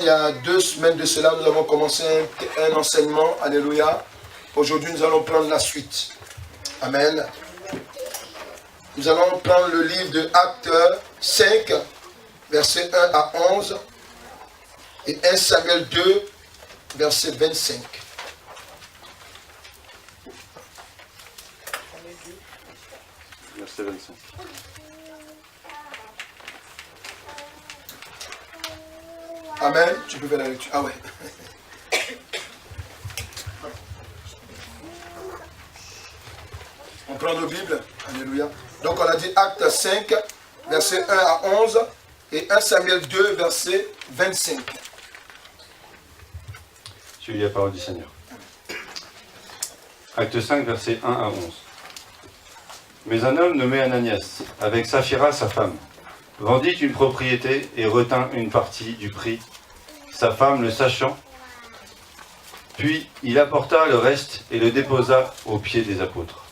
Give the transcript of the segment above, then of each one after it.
Il y a 2 semaines de cela, nous avons commencé un enseignement. Alléluia. Aujourd'hui, nous allons prendre la suite. Amen. Nous allons prendre le livre de Actes 5, versets 1 à 11, et 1 Samuel 2, verset 25. Verset 25. Amen. Tu peux faire la lecture. Ah ouais. On prend nos Bibles. Alléluia. Donc on a dit Acte 5, verset 1 à 11 et 1 Samuel 2, verset 25. Suivez la parole du Seigneur. Acte 5, verset 1 à 11. Mais un homme nommé Ananias, avec Saphira sa femme, vendit une propriété et retint une partie du prix, sa femme le sachant. Puis il apporta le reste et le déposa aux pieds des apôtres.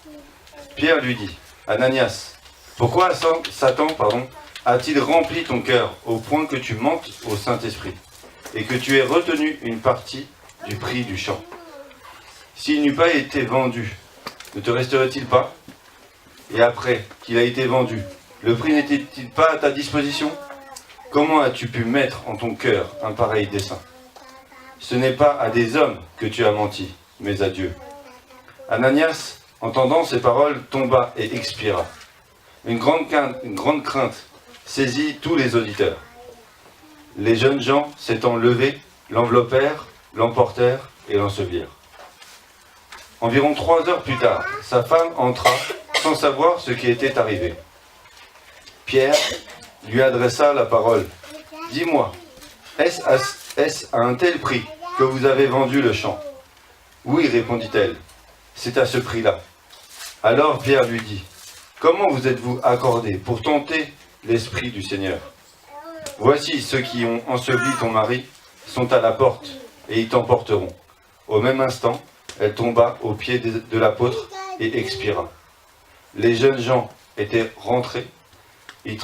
Pierre lui dit, Ananias, pourquoi Satan a-t-il rempli ton cœur au point que tu mentes au Saint-Esprit et que tu aies retenu une partie du prix du champ? S'il n'eût pas été vendu, ne te resterait-il pas? Et après qu'il a été vendu, le prix n'était-il pas à ta disposition? Comment as-tu pu mettre en ton cœur un pareil dessein? Ce n'est pas à des hommes que tu as menti, mais à Dieu. Ananias, entendant ces paroles, tomba et expira. Une grande crainte saisit tous les auditeurs. Les jeunes gens s'étant levés, l'enveloppèrent, l'emportèrent et l'ensevelirent. Environ 3 heures plus tard, sa femme entra sans savoir ce qui était arrivé. Pierre lui adressa la parole. « Dis-moi, est-ce à un tel prix que vous avez vendu le champ ?» ?»« Oui, répondit-elle, c'est à ce prix-là. » Alors Pierre lui dit, « Comment vous êtes-vous accordé pour tenter l'Esprit du Seigneur? Voici ceux qui ont enseveli ton mari sont à la porte, et ils t'emporteront. » Au même instant, elle tomba aux pieds de l'apôtre et expira. Les jeunes gens étaient rentrés, ils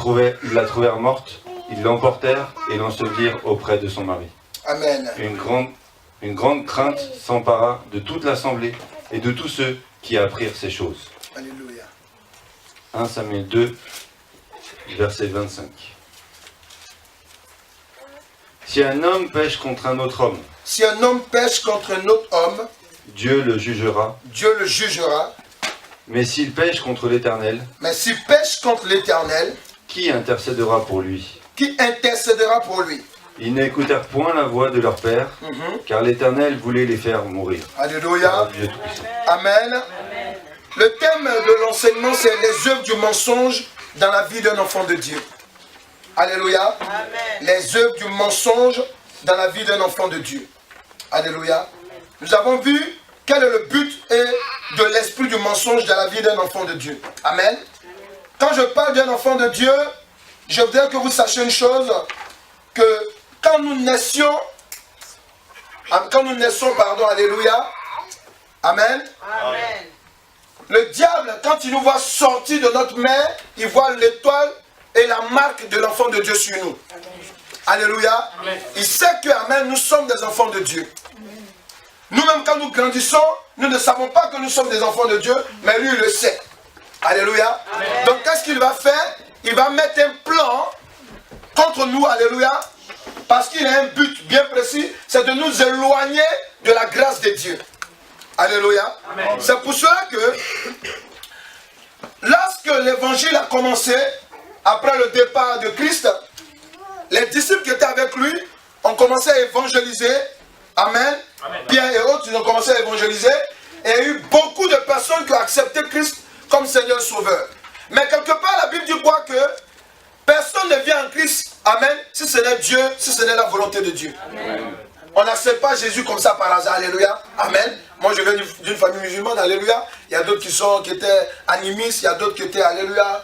la trouvèrent morte, ils l'emportèrent et l'ensevelirent auprès de son mari. Amen. Une grande crainte s'empara de toute l'assemblée et de tous ceux qui apprirent ces choses. Alléluia. 1 Samuel 2, verset 25. Si un homme pêche contre un autre homme, si un homme pêche contre un autre homme, Dieu le jugera. Dieu le jugera. Mais s'il pêche contre l'Éternel, mais s'il pêche contre l'Éternel, qui intercédera pour lui? Qui intercédera pour lui? Ils n'écoutèrent point la voix de leur père, car l'Éternel voulait les faire mourir. Alléluia. Amen. Le thème de l'enseignement, c'est les œuvres du mensonge dans la vie d'un enfant de Dieu. Alléluia. Amen. Les œuvres du mensonge dans la vie d'un enfant de Dieu. Alléluia. Nous avons vu quel est le but de l'esprit du mensonge dans la vie d'un enfant de Dieu. Amen. Quand je parle d'un enfant de Dieu, je voudrais que vous sachiez une chose, que quand nous naissions, alléluia, amen. Amen. Le diable, quand il nous voit sortir de notre mère, il voit l'étoile et la marque de l'enfant de Dieu sur nous. Amen. Alléluia. Amen. Il sait que, amen, nous sommes des enfants de Dieu. Nous-mêmes, quand nous grandissons, nous ne savons pas que nous sommes des enfants de Dieu, mais lui, il le sait. Alléluia. Amen. Donc, qu'est-ce qu'il va faire? Il va mettre un plan contre nous, alléluia, parce qu'il a un but bien précis, c'est de nous éloigner de la grâce de Dieu. Alléluia. C'est pour cela que, lorsque l'évangile a commencé, après le départ de Christ, les disciples qui étaient avec lui ont commencé à évangéliser. Amen. Amen. Pierre et autres, ils ont commencé à évangéliser. Et il y a eu beaucoup de personnes qui ont accepté Christ comme Seigneur Sauveur. Mais quelque part, la Bible dit quoi? Que personne ne vient en Christ, amen, si ce n'est Dieu, si ce n'est la volonté de Dieu. Amen. On n'accepte pas Jésus comme ça par hasard, alléluia, amen. Moi je viens d'une famille musulmane, alléluia. Il y a d'autres qui étaient animistes, il y a d'autres qui étaient, alléluia,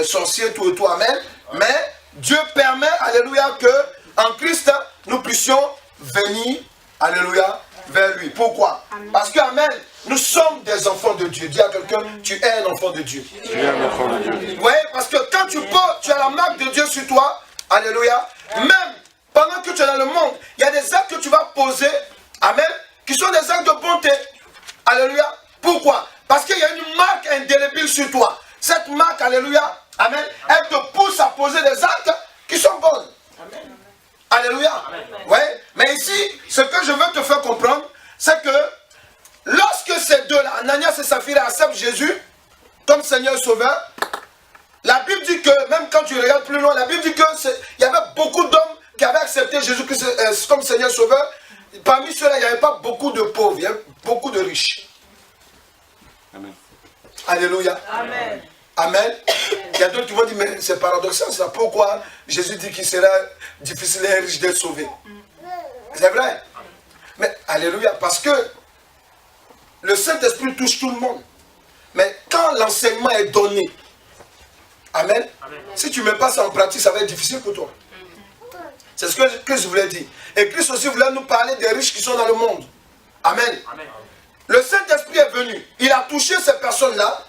sorciers, tout et tout, amen. Mais Dieu permet, alléluia, que en Christ, nous puissions venir, alléluia, vers lui. Pourquoi? Amen. Parce que, amen, nous sommes des enfants de Dieu. Dis à quelqu'un, tu es un enfant de Dieu. Tu es un enfant de Dieu. Oui, parce que quand tu portes, tu as la marque de Dieu sur toi. Alléluia. Même pendant que tu es dans le monde, il y a posés, amen, qui sont des actes de bonté. Alléluia. Pourquoi? Parce qu'il y a une marque indélébile sur toi. Cette marque, alléluia, amen, elle te pousse à poser des actes qui sont bons. Amen. Alléluia. Ouais. Mais ici, ce que je veux te faire comprendre, c'est que lorsque ces deux-là, Ananias et Saphira, acceptent Jésus comme Seigneur et Sauveur, la Bible dit que, même quand tu regardes plus loin, la Bible dit qu'il y avait beaucoup d'hommes qui avaient accepté Jésus-Christ comme Seigneur et Sauveur. Parmi ceux-là, il n'y avait pas beaucoup de pauvres, il y avait beaucoup de riches. Amen. Alléluia. Amen. Amen. Il y a d'autres qui vont dire, mais c'est paradoxal ça. Pourquoi Jésus dit qu'il sera difficile et riche d'être sauvé? C'est vrai. Mais alléluia, parce que le Saint-Esprit touche tout le monde. Mais quand l'enseignement est donné, amen, si tu ne mets pas ça en pratique, ça va être difficile pour toi. C'est ce que Christ voulait dire. Et Christ aussi voulait nous parler des riches qui sont dans le monde. Amen. Le Saint-Esprit est venu. Il a touché ces personnes-là.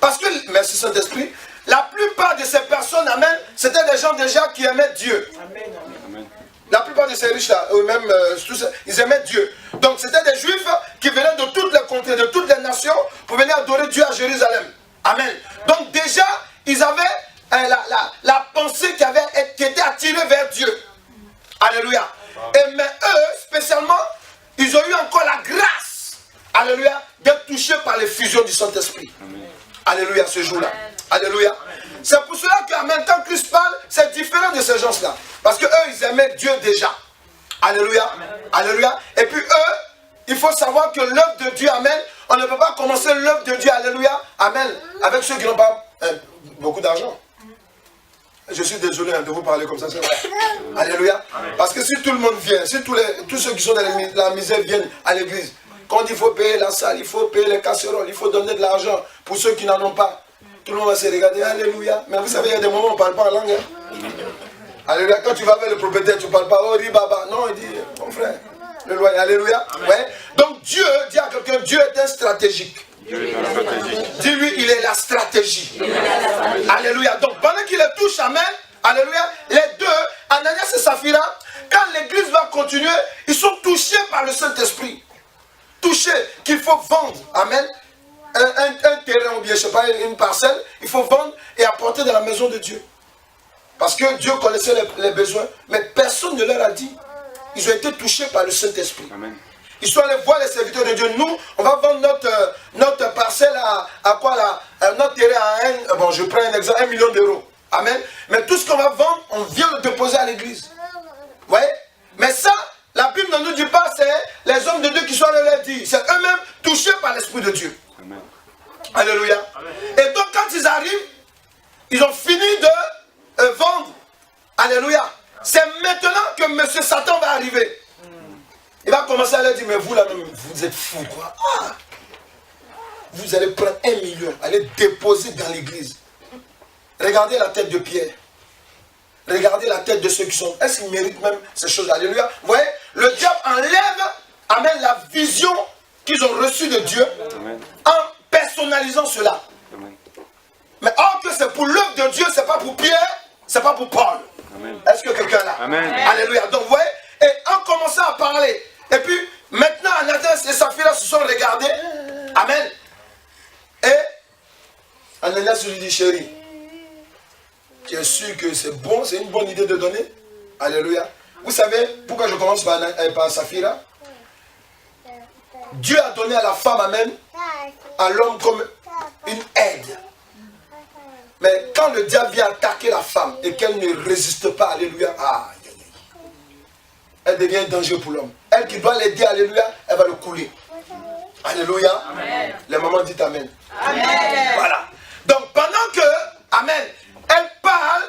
Parce que, merci Saint-Esprit, la plupart de ces personnes, amen, c'était des gens déjà qui aimaient Dieu. Amen. La plupart de ces riches-là, eux-mêmes, ils aimaient Dieu. Donc c'était des Juifs qui venaient de toutes les contrées, de toutes les nations, pour venir adorer Dieu à Jérusalem. Amen. Donc déjà, ils avaient la pensée qui était attirée vers Dieu. Alléluia. Et mais eux, spécialement, ils ont eu encore la grâce, alléluia, d'être touchés par les fusions du Saint-Esprit. Alléluia, ce jour-là. Alléluia. C'est pour cela qu'en même temps Christ parle, c'est différent de ces gens-là. Parce que eux, ils aimaient Dieu déjà. Alléluia. Alléluia. Et puis eux, il faut savoir que l'œuvre de Dieu, amen, on ne peut pas commencer l'œuvre de Dieu, alléluia, amen, avec ceux qui n'ont pas beaucoup d'argent. Je suis désolé de vous parler comme ça, c'est vrai. Alléluia. Parce que si tout le monde vient, si tous ceux qui sont dans la misère viennent à l'église, quand il faut payer la salle, il faut payer les casseroles, il faut donner de l'argent pour ceux qui n'en ont pas. Tout le monde va se regarder, alléluia. Mais vous savez, il y a des moments où on ne parle pas en langue. Hein? Alléluia. Quand tu vas vers le propriétaire, tu ne parles pas, oh ribaba. Non, il dit, mon frère, le loyer, alléluia. Ouais. Donc Dieu, dit à quelqu'un, Dieu est un stratégique. Dis-lui, il est la stratégie. Alléluia. Donc pendant qu'il les touche, amen, alléluia, les deux, Ananias et Saphira, quand l'église va continuer, ils sont touchés par le Saint-Esprit. Touchés qu'il faut vendre, amen, un terrain ou bien, je sais pas, une parcelle, il faut vendre et apporter dans la maison de Dieu. Parce que Dieu connaissait les besoins, mais personne ne leur a dit. Ils ont été touchés par le Saint-Esprit. Ils sont allés voir les serviteurs de Dieu. Nous, on va vendre notre parcelle à quoi là? Notre terrain à bon, je prends un exemple, 1 million d'euros. Amen. Mais tout ce qu'on va vendre, on vient le déposer à l'église. Vous voyez? Mais ça, la Bible ne nous dit pas, c'est les hommes de Dieu qui sont allés leur dire. C'est eux-mêmes touchés par l'Esprit de Dieu. Amen. Alléluia. Amen. Et donc quand ils arrivent, ils ont fini de vendre. Alléluia. C'est maintenant que M. Satan va arriver. Il va commencer à leur dire, mais vous là-même, vous êtes fous quoi. Ah, vous allez prendre 1 million, allez déposer dans l'église. Regardez la tête de Pierre. Regardez la tête de ceux qui sont. Est-ce qu'ils méritent même ces choses? Alléluia. Vous voyez, le diable enlève, amène la vision qu'ils ont reçue de Dieu. Amen. En personnalisant cela. Amen. Mais or que c'est pour l'œuvre de Dieu, c'est pas pour Pierre, c'est pas pour Paul. Est-ce que quelqu'un là? Amen. Alléluia. Donc vous voyez, et en commençant à parler, et puis maintenant Ananias et Saphira se sont regardés. Amen. Et Ananias lui dit, chérie, tu es sûr que c'est bon, c'est une bonne idée de donner? Alléluia. Vous savez pourquoi je commence par Saphira? Dieu a donné à la femme, amen, à l'homme comme une aide. Mais quand le diable vient attaquer la femme et qu'elle ne résiste pas, alléluia, elle devient un danger pour l'homme. Elle qui doit l'aider, alléluia, elle va le couler. Alléluia. Amen. Les mamans disent amen. Amen. Voilà. Donc pendant que, amen, elle parle,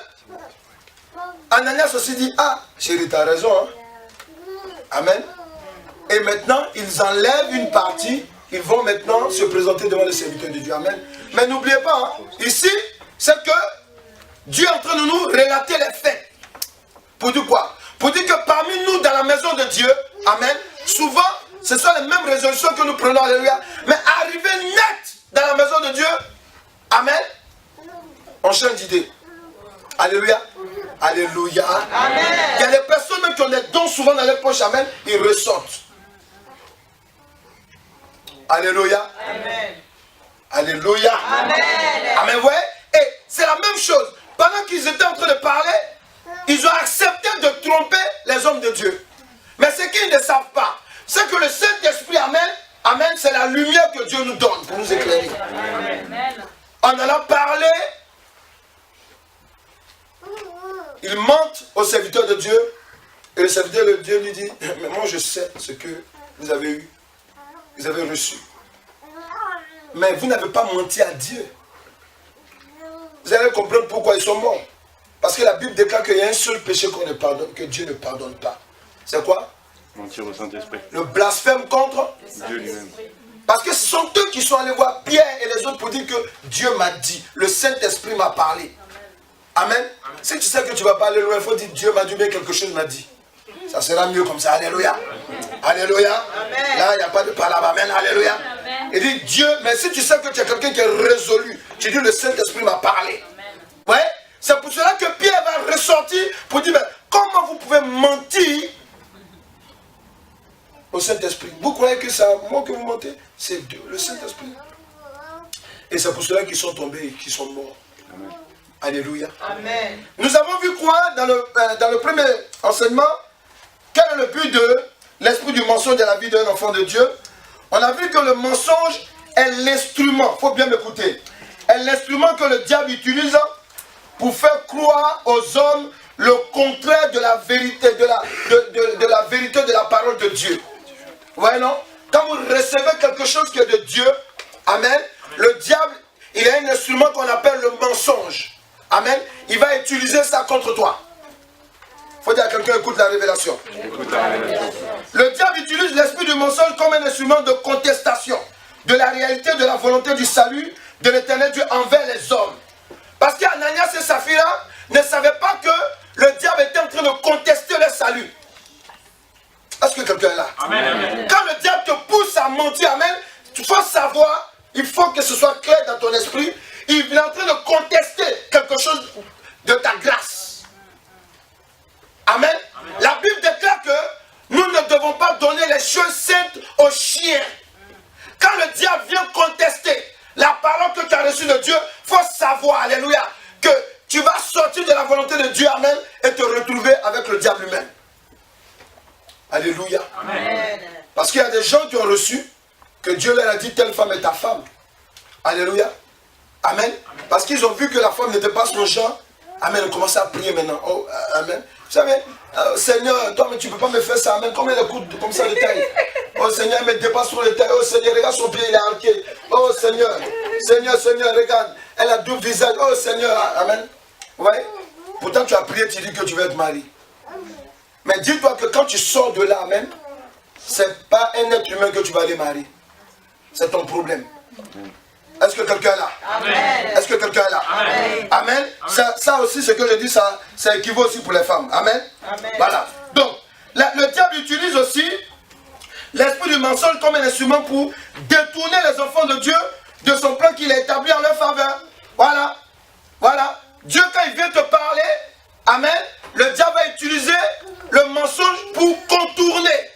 Ananias aussi dit, ah, chérie, tu as raison. Hein? Amen. Et maintenant, ils enlèvent une partie, ils vont maintenant se présenter devant les serviteurs de Dieu. Amen. Mais n'oubliez pas, hein, ici, c'est que Dieu est en train de nous relater les faits. Pour dire quoi? Pour dire que parmi nous, dans la maison de Dieu, amen, souvent, ce sont les mêmes résolutions que nous prenons, alléluia. Mais arriver net dans la maison de Dieu, amen, on change d'idée. Alléluia. Alléluia. Amen. Il y a des personnes même qui ont des dons souvent dans leur poche. Amen. Ils ressortent. Alléluia. Amen. Alléluia. Amen. Amen. Ouais. Et c'est la même chose. Pendant qu'ils étaient en train de parler, ils ont accepté de tromper les hommes de Dieu. Mais ce qu'ils ne savent pas, c'est que le Saint-Esprit, amen, amen, c'est la lumière que Dieu nous donne pour nous éclairer. Amen. En allant parler, il mente au serviteur de Dieu. Et le serviteur de Dieu lui dit, mais moi je sais ce que vous avez eu, vous avez reçu. Mais vous n'avez pas menti à Dieu. Vous allez comprendre pourquoi ils sont morts. Parce que la Bible déclare qu'il y a un seul péché qu'on ne pardonne, que Dieu ne pardonne pas. C'est quoi? Mentir au Saint-Esprit. Le blasphème contre Dieu lui-même. Parce que ce sont eux qui sont allés voir Pierre et les autres pour dire que Dieu m'a dit, le Saint-Esprit m'a parlé. Amen. Amen. Si tu sais que tu ne vas pas aller loin, il faut dire Dieu m'a dit, mais quelque chose m'a dit. Ça sera mieux comme ça. Alléluia. Amen. Alléluia. Amen. Là, il n'y a pas de palabre. Amen. Alléluia. Amen. Il dit Dieu, mais si tu sais que tu es quelqu'un qui est résolu, tu dis le Saint-Esprit m'a parlé. Amen. Ouais. C'est pour cela que Pierre va ressortir pour dire, mais comment vous pouvez mentir au Saint-Esprit? Vous croyez que c'est à moi que vous mentez? C'est Dieu, le Saint-Esprit. Et c'est pour cela qu'ils sont tombés et qu'ils sont morts. Amen. Alléluia. Amen. Nous avons vu quoi dans le premier enseignement? Quel est le but de l'esprit du mensonge dans la vie d'un enfant de Dieu? On a vu que le mensonge est l'instrument, il faut bien m'écouter, est l'instrument que le diable utilise pour faire croire aux hommes le contraire de la vérité, de la vérité de la parole de Dieu. Vous voyez, non? Quand vous recevez quelque chose qui est de Dieu, amen, amen. Le diable, il a un instrument qu'on appelle le mensonge. Amen. Il va utiliser ça contre toi. Il faut dire à quelqu'un, écoute la révélation. Écoute la révélation. Le diable utilise l'esprit du mensonge comme un instrument de contestation de la réalité de la volonté du salut de l'éternel Dieu envers les hommes. Parce qu'Ananias et Saphira ne savaient pas que le diable était en train de contester le salut. Est-ce que quelqu'un est là? Amen, amen. Quand le diable te pousse à mentir, amen, tu faut savoir, il faut que ce soit clair dans ton esprit, il est en train de contester quelque chose de ta grâce. Amen. Amen. La Bible déclare que nous ne devons pas donner les choses saintes aux chiens. Quand le diable vient contester la parole que tu as reçue de Dieu, il faut savoir, alléluia, que tu vas sortir de la volonté de Dieu, amen, et te retrouver avec le diable lui-même. Alléluia. Amen. Parce qu'il y a des gens qui ont reçu que Dieu leur a dit telle femme est ta femme. Alléluia. Amen. Parce qu'ils ont vu que la femme n'était pas son genre. Amen. Ils ont commencé à prier maintenant. Oh, amen. Vous savez, Seigneur, toi, mais tu ne peux pas me faire ça. Amen. Combien de coups comme ça de taille? Oh Seigneur, elle me dépasse sur le taille. Oh Seigneur, regarde son pied, il est arqué. Oh Seigneur, Seigneur, Seigneur, regarde. Elle a deux visages. Oh Seigneur, amen. Ouais. Pourtant, tu as prié, tu dis que tu veux être marié. Mais dis-toi que quand tu sors de là, amen, c'est pas un être humain que tu vas aller marier. C'est ton problème. Est-ce que quelqu'un est là? Amen. Est-ce que quelqu'un est là? Amen. Amen. Ça aussi, ce que je dis, ça équivaut aussi pour les femmes. Amen. Amen. Voilà. Donc, le diable utilise aussi l'esprit du mensonge comme un instrument pour détourner les enfants de Dieu de son plan qu'il a établi en leur faveur. Voilà. Voilà. Dieu, quand il vient te parler, amen, le diable va utiliser le mensonge pour contourner.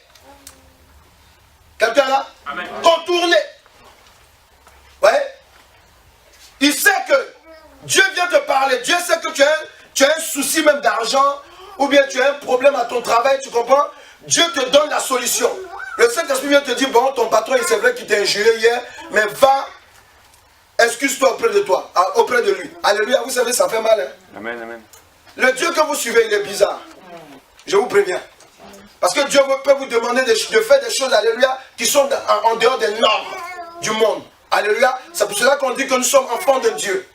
Quelqu'un là? Amen. Contourner. Ouais. Il sait que Dieu vient te parler. Dieu sait que tu as un souci même d'argent, ou bien tu as un problème à ton travail, tu comprends? Dieu te donne la solution. Le Saint-Esprit vient te dire, bon, ton patron, c'est vrai qu'il t'a injuré hier, mais va, excuse-toi auprès de toi, auprès de lui. Alléluia, vous savez, ça fait mal. Hein? Amen, amen. Le Dieu que vous suivez, il est bizarre. Je vous préviens. Parce que Dieu peut vous demander de faire des choses, alléluia, qui sont en dehors des normes du monde. Alléluia. C'est pour cela qu'on dit que nous sommes enfants de Dieu.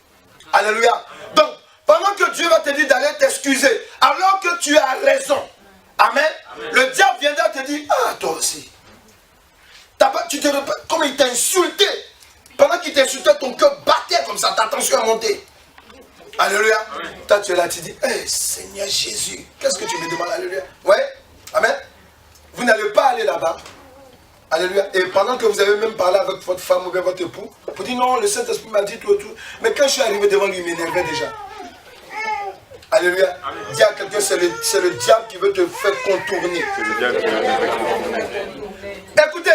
Alléluia. Donc, pendant que Dieu va te dire d'aller t'excuser, alors que tu as raison, amen, amen. Le diable viendra te dire, ah, toi aussi. Comme il t'a insulté, pendant qu'il t'insultait, ton cœur battait comme ça, ta tension a monté. Alléluia. Amen. Toi, tu es là, tu dis, hey, Seigneur Jésus, qu'est-ce que tu me demandes? Alléluia. Ouais. Amen. Vous n'allez pas aller là-bas. Alléluia. Et pendant que vous avez même parlé avec votre femme ou bien votre époux, vous dites non, le Saint-Esprit m'a dit tout et tout. Mais quand je suis arrivé devant lui, il m'énervait déjà. Alléluia. Alléluia. Dis à quelqu'un, c'est le diable qui veut te faire contourner. C'est le diable qui veut te faire contourner. Écoutez,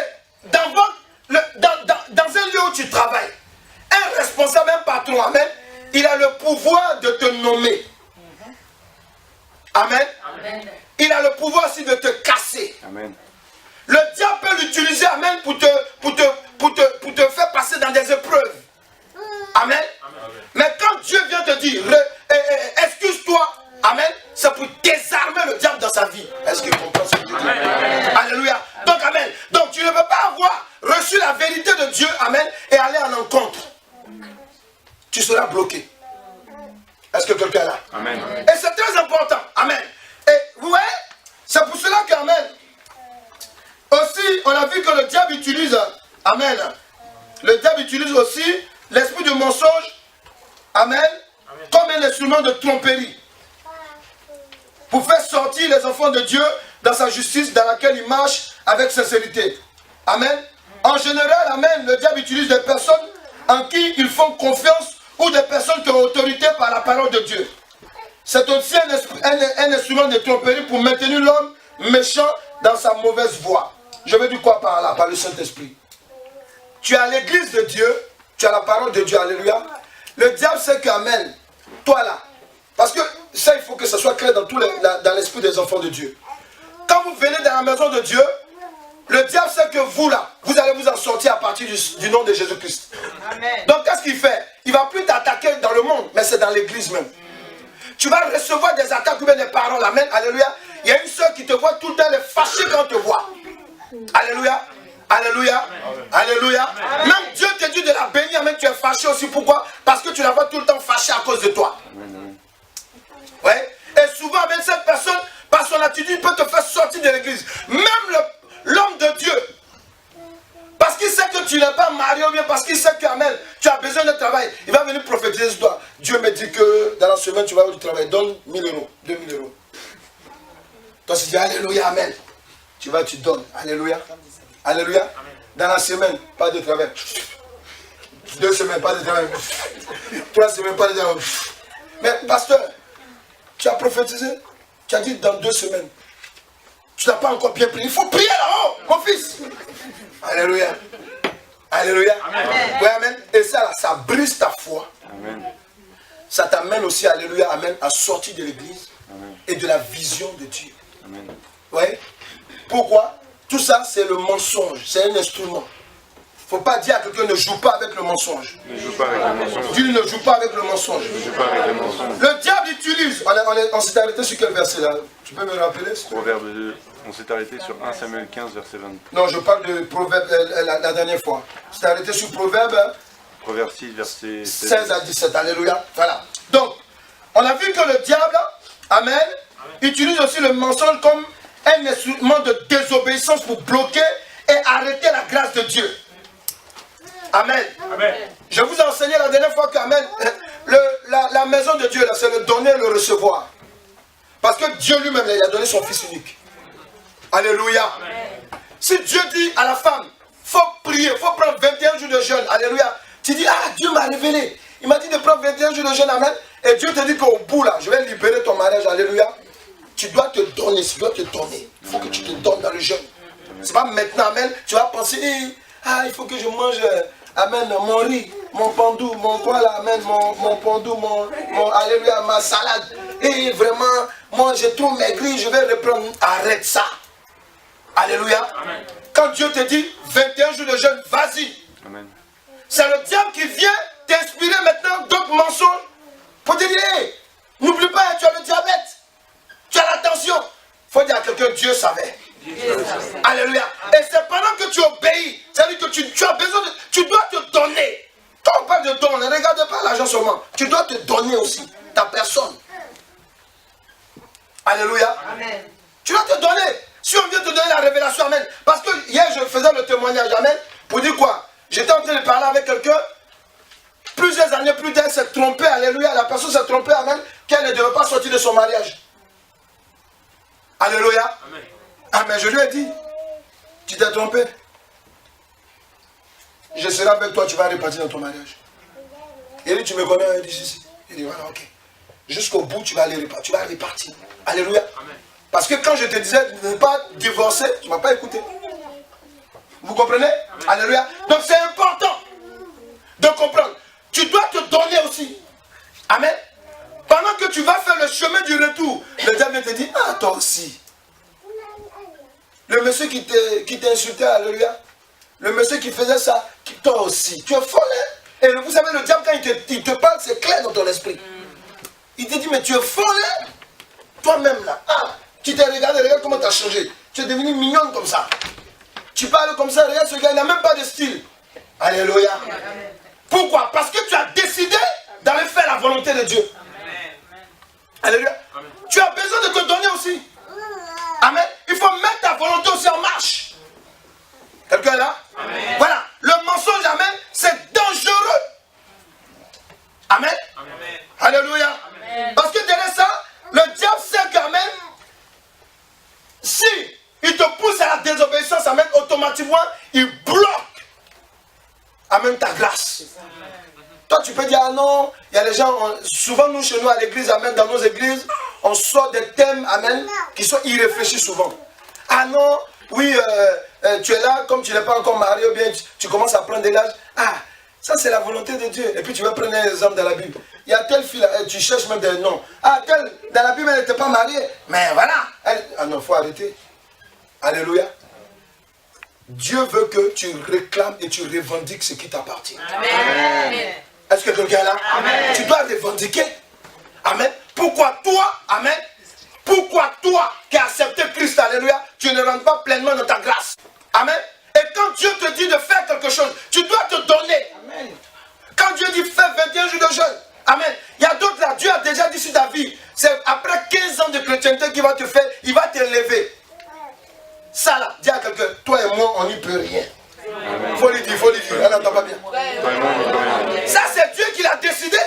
dans un lieu où tu travailles, un responsable, un patron, amen, il a le pouvoir de te nommer. Amen. Amen. Il a le pouvoir aussi de te casser. Amen. Le diable peut l'utiliser, amen, pour te faire passer dans des épreuves. Amen. Amen. Mais quand Dieu vient te dire, excuse-toi, amen, c'est pour désarmer le diable dans sa vie. Est-ce qu'il comprend ce que je dis? Alléluia. Donc, amen. Donc, tu ne peux pas avoir reçu la vérité de Dieu, amen, et aller en encontre. Tu seras bloqué. Est-ce que quelqu'un est là? Amen. Et c'est très important. Amen. Et vous voyez, c'est pour cela qu'amen. Aussi, on a vu que le diable utilise, amen. Le diable utilise aussi l'esprit de mensonge, amen, comme un instrument de tromperie. Pour faire sortir les enfants de Dieu dans sa justice, dans laquelle il marche avec sincérité. Amen. En général, amen, le diable utilise des personnes en qui ils font confiance ou des personnes qui ont autorité par la parole de Dieu. C'est aussi un instrument de tromperie pour maintenir l'homme méchant dans sa mauvaise voie. Je veux dire quoi par là? Par le Saint-Esprit. Tu es à l'église de Dieu, tu as la parole de Dieu, alléluia. Le diable sait qu'amen, toi là, parce que ça il faut que ça soit clair dans l'esprit des enfants de Dieu. Quand vous venez dans la maison de Dieu, le diable sait que vous là, vous allez vous en sortir à partir du nom de Jésus-Christ. Donc qu'est-ce qu'il fait? Il ne va plus t'attaquer dans le monde, mais c'est dans l'église même. Tu vas recevoir des attaques ou bien des paroles, amen, alléluia. Il y a une soeur qui te voit tout le temps, elle est fâchée quand elle te voit. Alléluia. Alléluia. Alléluia. Même Dieu te dit de la bénir, mais tu es fâché aussi. Pourquoi? Parce que tu la vois tout le temps fâchée à cause de toi. Ouais. Et souvent, même cette personne, par son attitude, peut te faire sortir de l'église. Même l'homme de Dieu. Parce qu'il sait que tu n'es pas marié ou bien parce qu'il sait que, amen, tu as besoin de travail. Il va venir prophétiser sur toi. Dieu me dit que dans la semaine, tu vas avoir du travail. Donne 1000 euros, 2000 euros. Toi, tu dis alléluia, amen. Tu donnes. Alléluia. Alléluia. Amen. Dans la semaine, pas de travail. 2 semaines, pas de travail. 3 semaines, pas de travail. Mais pasteur, tu as prophétisé. Tu as dit dans 2 semaines. Tu n'as pas encore bien prié. Il faut prier là-haut, mon fils. Alléluia. Alléluia. Amen. Oui, amen. Et ça, là, ça brise ta foi. Amen. Ça t'amène aussi, alléluia, amen, à sortir de l'église et de la vision de Dieu. Amen. Oui. Pourquoi? Tout ça, c'est le mensonge. C'est un instrument. Il ne faut pas dire à quelqu'un ne joue pas avec le mensonge. Ne joue pas avec le mensonge. Dieu ne joue pas avec le mensonge. Ne joue pas avec le mensonge. Le diable utilise. On s'est arrêté sur quel verset là? Tu peux me le rappeler? Proverbe 2. On s'est arrêté sur 1 Samuel 15, verset 20. Non, je parle de Proverbe la dernière fois. On s'est arrêté sur Proverbe. Proverbe 6, verset 16 à 17. Alléluia. Voilà. Donc, on a vu que le diable, amen, utilise aussi le mensonge comme un instrument de désobéissance pour bloquer et arrêter la grâce de Dieu. Amen. Amen. Je vous ai enseigné la dernière fois qu'amen, la maison de Dieu, c'est le donner et le recevoir. Parce que Dieu lui-même, il a donné son Fils unique. Alléluia. Amen. Si Dieu dit à la femme, il faut prier, il faut prendre 21 jours de jeûne. Alléluia. Tu dis, ah, Dieu m'a révélé. Il m'a dit de prendre 21 jours de jeûne. Amen. Et Dieu te dit qu'au bout, là, je vais libérer ton mariage. Alléluia. Tu dois te donner, tu dois te donner. Il faut que tu te donnes dans le jeûne. C'est pas maintenant, amen. Tu vas penser, ah, il faut que je mange, amen, mon riz, mon pandou, mon voilà, amen, mon pandou, mon alléluia, ma salade. Et vraiment, moi j'ai trop maigri, je vais reprendre. Arrête ça. Alléluia. Amen. Quand Dieu te dit 21 jours de jeûne, vas-y. C'est le diable qui vient t'inspirer maintenant d'autres mensonges pour te dire, hey, n'oublie pas, tu as le diabète, tu as la tension. Il faut dire à quelqu'un, Dieu savait. Alléluia. Et c'est pendant que tu obéis, c'est-à-dire que tu as besoin de... Tu dois te donner. Quand on parle de don, ne regarde pas l'argent seulement. Tu dois te donner aussi, ta personne. Alléluia. Amen. Tu dois te donner. Si on vient te donner la révélation, amen. Parce que hier, je faisais le témoignage, amen. Pour dire quoi? J'étais en train de parler avec quelqu'un. Plusieurs années plus tard, s'est trompée, alléluia. La personne s'est trompée, amen, qu'elle ne devait pas sortir de son mariage. Alléluia. Amen. Ah, mais je lui ai dit, tu t'es trompé. Je serai avec toi, tu vas repartir dans ton mariage. Il dit, tu me connais? Il dit, si. Il dit, voilà, ok. jusqu'au bout, tu vas répartir. Alléluia. Parce que quand je te disais de ne pas divorcer, tu ne m'as pas écouté. Vous comprenez? Amen. Alléluia. Donc c'est important de comprendre. Tu dois te donner aussi. Amen. Pendant que tu vas faire le chemin du retour, le diable te dit, ah toi aussi. Le monsieur qui t'insultait, alléluia. Le monsieur qui faisait ça, toi aussi. Tu es folle. Hein? Et vous savez, le diable, quand il te parle, c'est clair dans ton esprit. Il te dit, mais tu es folle. Hein? Toi-même là. Ah, tu t'es regardé, regarde comment tu as changé. Tu es devenu mignonne comme ça. Tu parles comme ça, regarde ce gars, il n'a même pas de style. Alléluia. Pourquoi? Parce que tu as décidé d'aller faire la volonté de Dieu. Alléluia. Tu as besoin de te donner aussi. Amen. Il faut mettre ta volonté aussi en marche. Quelqu'un est là? Amen. Voilà. Le mensonge, amen, c'est dangereux. Amen. Amen. Alléluia. Amen. Parce que derrière ça, le diable sait qu'amen, si il te pousse à la désobéissance, amen, automatiquement, il bloque, amen, ta grâce. Toi, tu peux dire, ah non, il y a des gens, souvent nous, chez nous, à l'église, amen, dans nos églises, on sort des thèmes, amen, qui sont irréfléchis souvent. Ah non, oui, tu es là, comme tu n'es pas encore marié, ou bien tu commences à prendre de l'âge. Ah, ça c'est la volonté de Dieu. Et puis tu vas prendre un exemple dans la Bible. Il y a telle fille, tu cherches même des noms. Ah, telle, dans la Bible, elle n'était pas mariée. Mais voilà. Ah non, il faut arrêter. Alléluia. Dieu veut que tu réclames et tu revendiques ce qui t'appartient. Amen. Est-ce que quelqu'un est là? Amen. Tu dois revendiquer. Amen. Pourquoi toi, amen, pourquoi toi qui as accepté Christ, alléluia, tu ne rentres pas pleinement dans ta grâce? Amen. Et quand Dieu te dit de faire quelque chose, tu dois te donner. Amen. Quand Dieu dit fais 21 jours de jeûne, amen. Il y a d'autres là, Dieu a déjà dit sur ta vie, c'est après 15 ans de chrétienté qu'il va te faire, il va te lever. Ça là, dis à quelqu'un, toi et moi, on n'y peut rien. Il faut lui dire, elle n'entend pas bien. Ça c'est Dieu qui l'a décidé.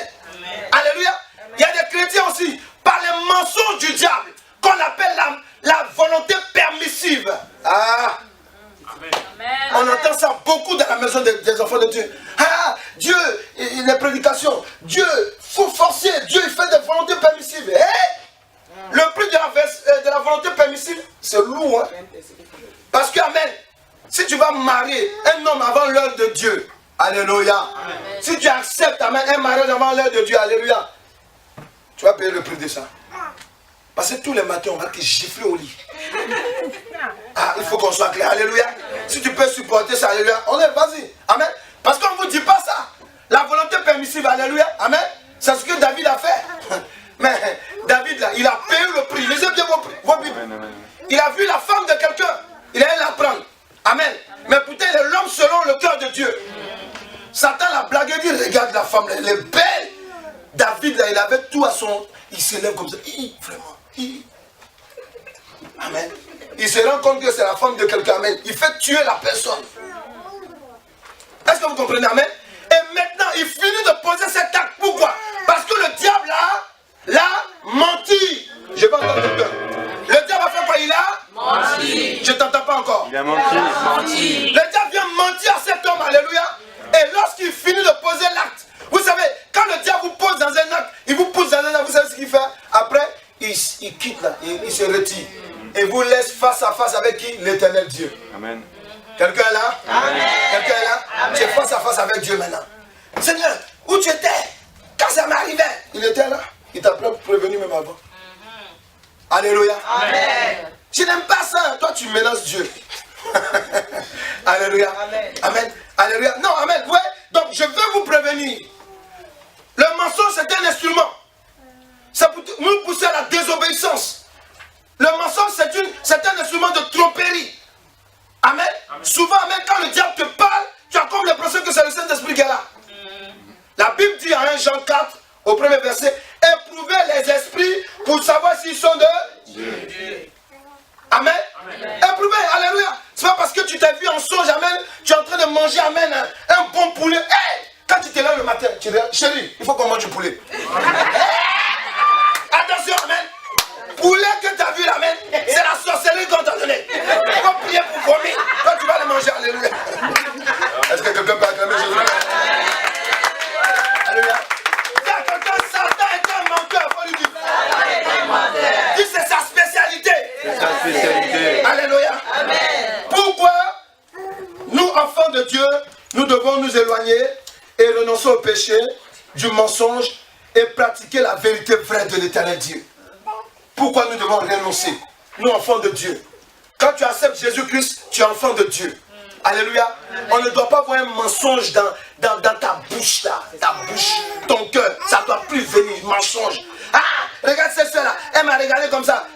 Alléluia. Il y a des chrétiens aussi, par les mensonges du diable, qu'on appelle la volonté permissive. Ah. On entend ça beaucoup dans la maison des enfants de Dieu. Ah, Dieu, les prédications, Dieu, faut forcer, Dieu il fait des volontés permissives. Le prix de la volonté permissive, c'est lourd. Hein? Parce que, amen, si tu vas marier un homme avant l'heure de Dieu, alléluia. Amen. Si tu acceptes, amen, un mariage avant l'heure de Dieu, alléluia, tu vas payer le prix de ça. Parce que tous les matins, on va te gifler au lit. Ah, il faut qu'on soit clair, alléluia. Si tu peux supporter ça, alléluia, on est, vas-y, amen. Parce qu'on ne vous dit pas ça. La volonté permissive, alléluia, amen, c'est ce que David a fait. Mais David, là, il a payé le prix. Lisez bien vos Bibles. Il a vu la femme de quelqu'un. Il allait la prendre. Amen. Mais pourtant, il est l'homme selon le cœur de Dieu. Satan l'a blagué, dit, regarde la femme, elle est belle. David, là, il avait tout à son... Il s'élève comme ça. Vraiment. Amen. Il se rend compte que c'est la femme de quelqu'un. Amen. Il fait tuer la personne. Est-ce que vous comprenez? Amen. Et maintenant, il finit de poser cet acte. Pourquoi? Parce que le diable l'a menti. Je vais entendre quelqu'un. Le diable a fait quoi? Il a menti. Je ne t'entends pas encore. Il a menti. Le diable vient mentir à cet homme. Alléluia. Et lorsqu'il finit de poser l'acte, vous savez, quand le diable vous pose dans un acte, il vous pousse dans un acte, vous savez ce qu'il fait? Après, il quitte là, il se retire. Et vous laisse face à face avec qui? L'éternel Dieu. Amen. Quelqu'un est là? Amen. Quelqu'un est là? Amen. Tu es face à face avec Dieu maintenant. Seigneur, où tu étais? Quand ça m'arrivait, il était là. Il t'a prévenu même avant. Alléluia. Amen. Tu n'aimes pas ça. Toi, tu menaces Dieu. Alléluia. Amen. Amen. Alléluia. Non, amen. Ouais. Donc, je veux vous prévenir. Le mensonge, c'est un instrument. Ça peut nous pousser à la désobéissance. Le mensonge, c'est un instrument de tromperie. Amen. Amen. Souvent, amen, quand le diable te parle, tu as comme l'impression que c'est le Saint-Esprit qui est là. La Bible dit en 1 Jean 4, au premier verset, éprouvez les esprits pour savoir s'ils sont de Dieu. Amen. Amen. Éprouvez, alléluia. C'est pas parce que tu t'es vu en songe, amen, tu es en train de manger, amen, un bon poulet. Hey, quand tu te lèves le matin, tu dis, chérie, il faut qu'on mange du poulet. Attention, amen. Poulet que tu as vu, amen, c'est la sorcellerie qu'on t'a donné. Il faut prier pour vomir. Quand tu vas le manger, alléluia. Est-ce que quelqu'un peut acclamer Jésus? Alléluia. Il y a quelqu'un, Satan est un menteur, il faut lui spécialité. Alléluia. Pourquoi nous, enfants de Dieu, nous devons nous éloigner et renoncer au péché, du mensonge et pratiquer la vérité vraie de l'éternel Dieu? Pourquoi nous devons renoncer, nous, enfants de Dieu? Quand tu acceptes Jésus-Christ, tu es enfant de Dieu. Alléluia. On ne doit pas voir un mensonge dans ta bouche, là. Ta bouche, ton cœur. Ça ne doit plus venir, mensonge. Ah, regarde cette soeur-là. Elle m'a regardé comme ça.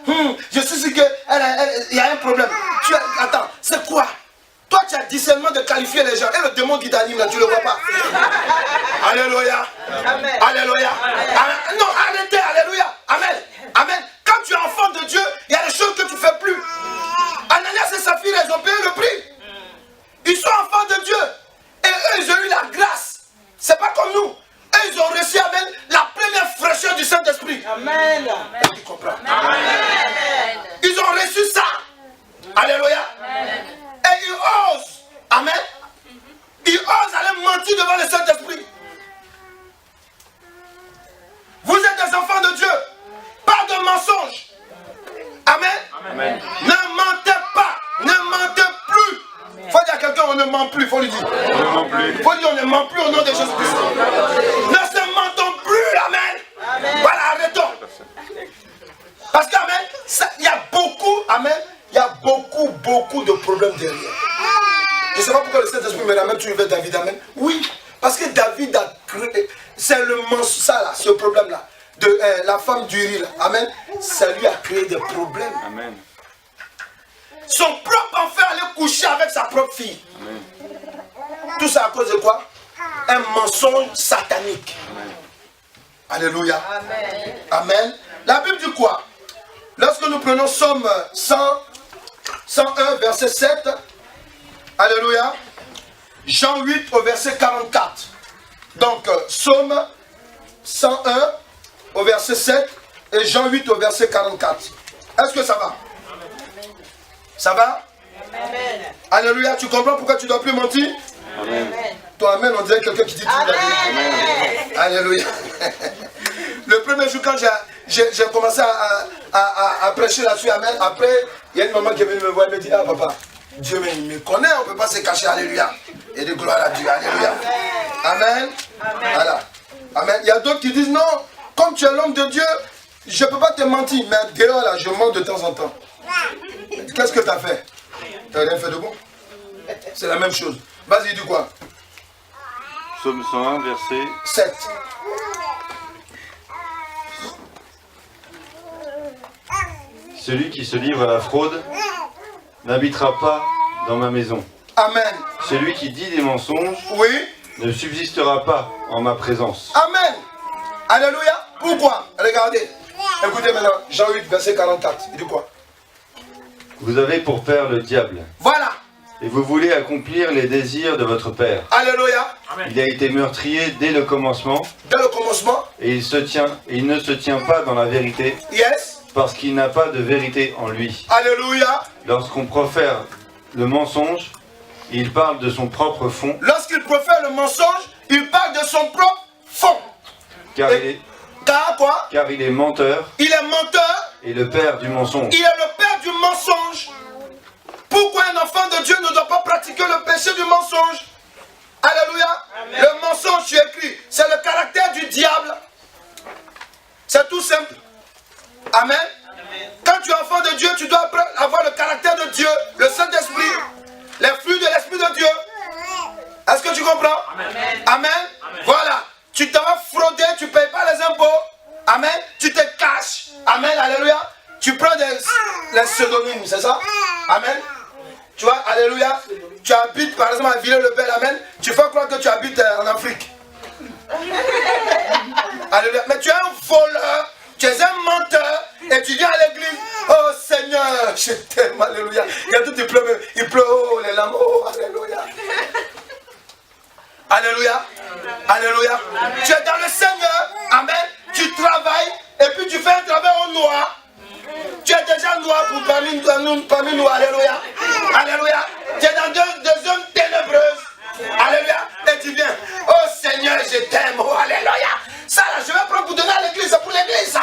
Je suis sûr qu'il y a un problème. Attends, c'est quoi? Toi, tu as discernement de qualifier les gens. Et le démon qui t'anime, là, tu ne le vois pas. Alléluia. Amen. Alléluia. Amen. Non, arrêtez. Alléluia. Amen. Amen. Quand tu es enfant de Dieu, il y a des choses que tu ne fais plus. Ananias et Saphira, ils ont payé le prix. Ils sont enfants de Dieu. Et eux, ils ont eu la grâce. C'est pas comme nous. Eux, ils ont reçu avec la première fraîcheur du Saint-Esprit. Amen. Tu comprends? Amen. Ils ont reçu ça. Alléluia. Amen. Et ils osent. Amen. Ils osent aller mentir devant le Saint-Esprit. Vous êtes des enfants de Dieu. Pas de mensonges. Amen. Amen. Ne mentez pas. Ne mentez plus. Il faut dire à quelqu'un, on ne ment plus. Il faut lui dire. On ne ment plus. Il faut dire, on ne ment plus au nom de Jésus-Christ. Ne se mentons plus. Amen. Amen. Voilà, arrêtons. Parce qu'amen, il y a beaucoup, amen, il y a beaucoup de problèmes derrière. Je ne sais pas pourquoi le Saint-Esprit me ramène toujours vers David, amen. Oui, parce que David a créé, c'est le mensonge, ça là, ce problème-là, de la femme d'Uri, amen, ça lui a créé des problèmes. Amen. Son propre enfant allait coucher avec sa propre fille. Amen. Tout ça à cause de quoi? Un mensonge satanique. Amen. Alléluia. Amen. Amen. La Bible dit quoi? Lorsque nous prenons Somme 101, verset 7, alléluia, Jean 8 au verset 44. Donc, Somme 101 au verset 7 et Jean 8 au verset 44. Est-ce que ça va? Ça va? Amen. Alléluia, tu comprends pourquoi tu ne dois plus mentir? Amen. Toi, amen, on dirait quelqu'un qui dit tout la vérité. Alléluia. Le premier jour, quand j'ai commencé à prêcher là-dessus, amen, après, il y a une maman qui est venue me voir et me dit, ah papa, Dieu me connaît, on ne peut pas se cacher, alléluia. Et de gloire à Dieu, alléluia. Amen. Amen. Voilà. Amen. Il y a d'autres qui disent, non, comme tu es l'homme de Dieu, je ne peux pas te mentir, mais dehors là, je mens de temps en temps. Qu'est-ce que tu as fait? Tu n'as rien fait de bon? C'est la même chose. Vas-y, dis quoi? Psaume 101, verset 7. Celui qui se livre à la fraude n'habitera pas dans ma maison. Amen. Celui qui dit des mensonges, oui, ne subsistera pas en ma présence. Amen. Alléluia. Pourquoi? Regardez. Écoutez maintenant, Jean 8, verset 44. Il dit quoi? Vous avez pour père le diable. Voilà. Et vous voulez accomplir les désirs de votre père. Alléluia. Amen. Il a été meurtrier dès le commencement. Dès le commencement. Et il ne se tient pas dans la vérité. Yes. Parce qu'il n'a pas de vérité en lui. Alléluia. Lorsqu'on profère le mensonge, il parle de son propre fond. Lorsqu'il profère le mensonge, il parle de son propre fond. Car il est menteur. Il est menteur. Et le père du mensonge. Il est le père du mensonge. Pourquoi un enfant de Dieu ne doit pas pratiquer le péché du mensonge? Alléluia. Amen. Le mensonge, tu écris, c'est le caractère du diable. C'est tout simple. Amen. Amen. Quand tu es enfant de Dieu, tu dois avoir le caractère de Dieu, le Saint-Esprit, les fruits de l'Esprit de Dieu. Est-ce que tu comprends? Amen. Amen. Amen. Voilà. Tu te vas frauder, tu ne payes pas les impôts. Amen. Tu te caches. Amen. Alléluia. Tu prends les pseudonymes, c'est ça? Amen. Tu vois, alléluia. Tu habites par exemple à Villers-le-Bel, amen. Tu fais croire que tu habites en Afrique. Alléluia. Mais tu es un voleur, tu es un menteur, et tu viens à l'église. Oh Seigneur, je t'aime, alléluia. Il y a tout, il pleut, oh les larmes, oh alléluia. Alléluia. Alléluia. Tu es dans le Seigneur, amen. Tu travailles, et puis tu fais un travail au noir. Tu es déjà noir parmi nous, alléluia. Alléluia. Tu es dans deux zones ténébreuses. Alléluia. Et tu viens. Oh Seigneur, je t'aime. Oh alléluia. Ça là, je vais prendre pour donner à l'église. C'est pour l'église ça.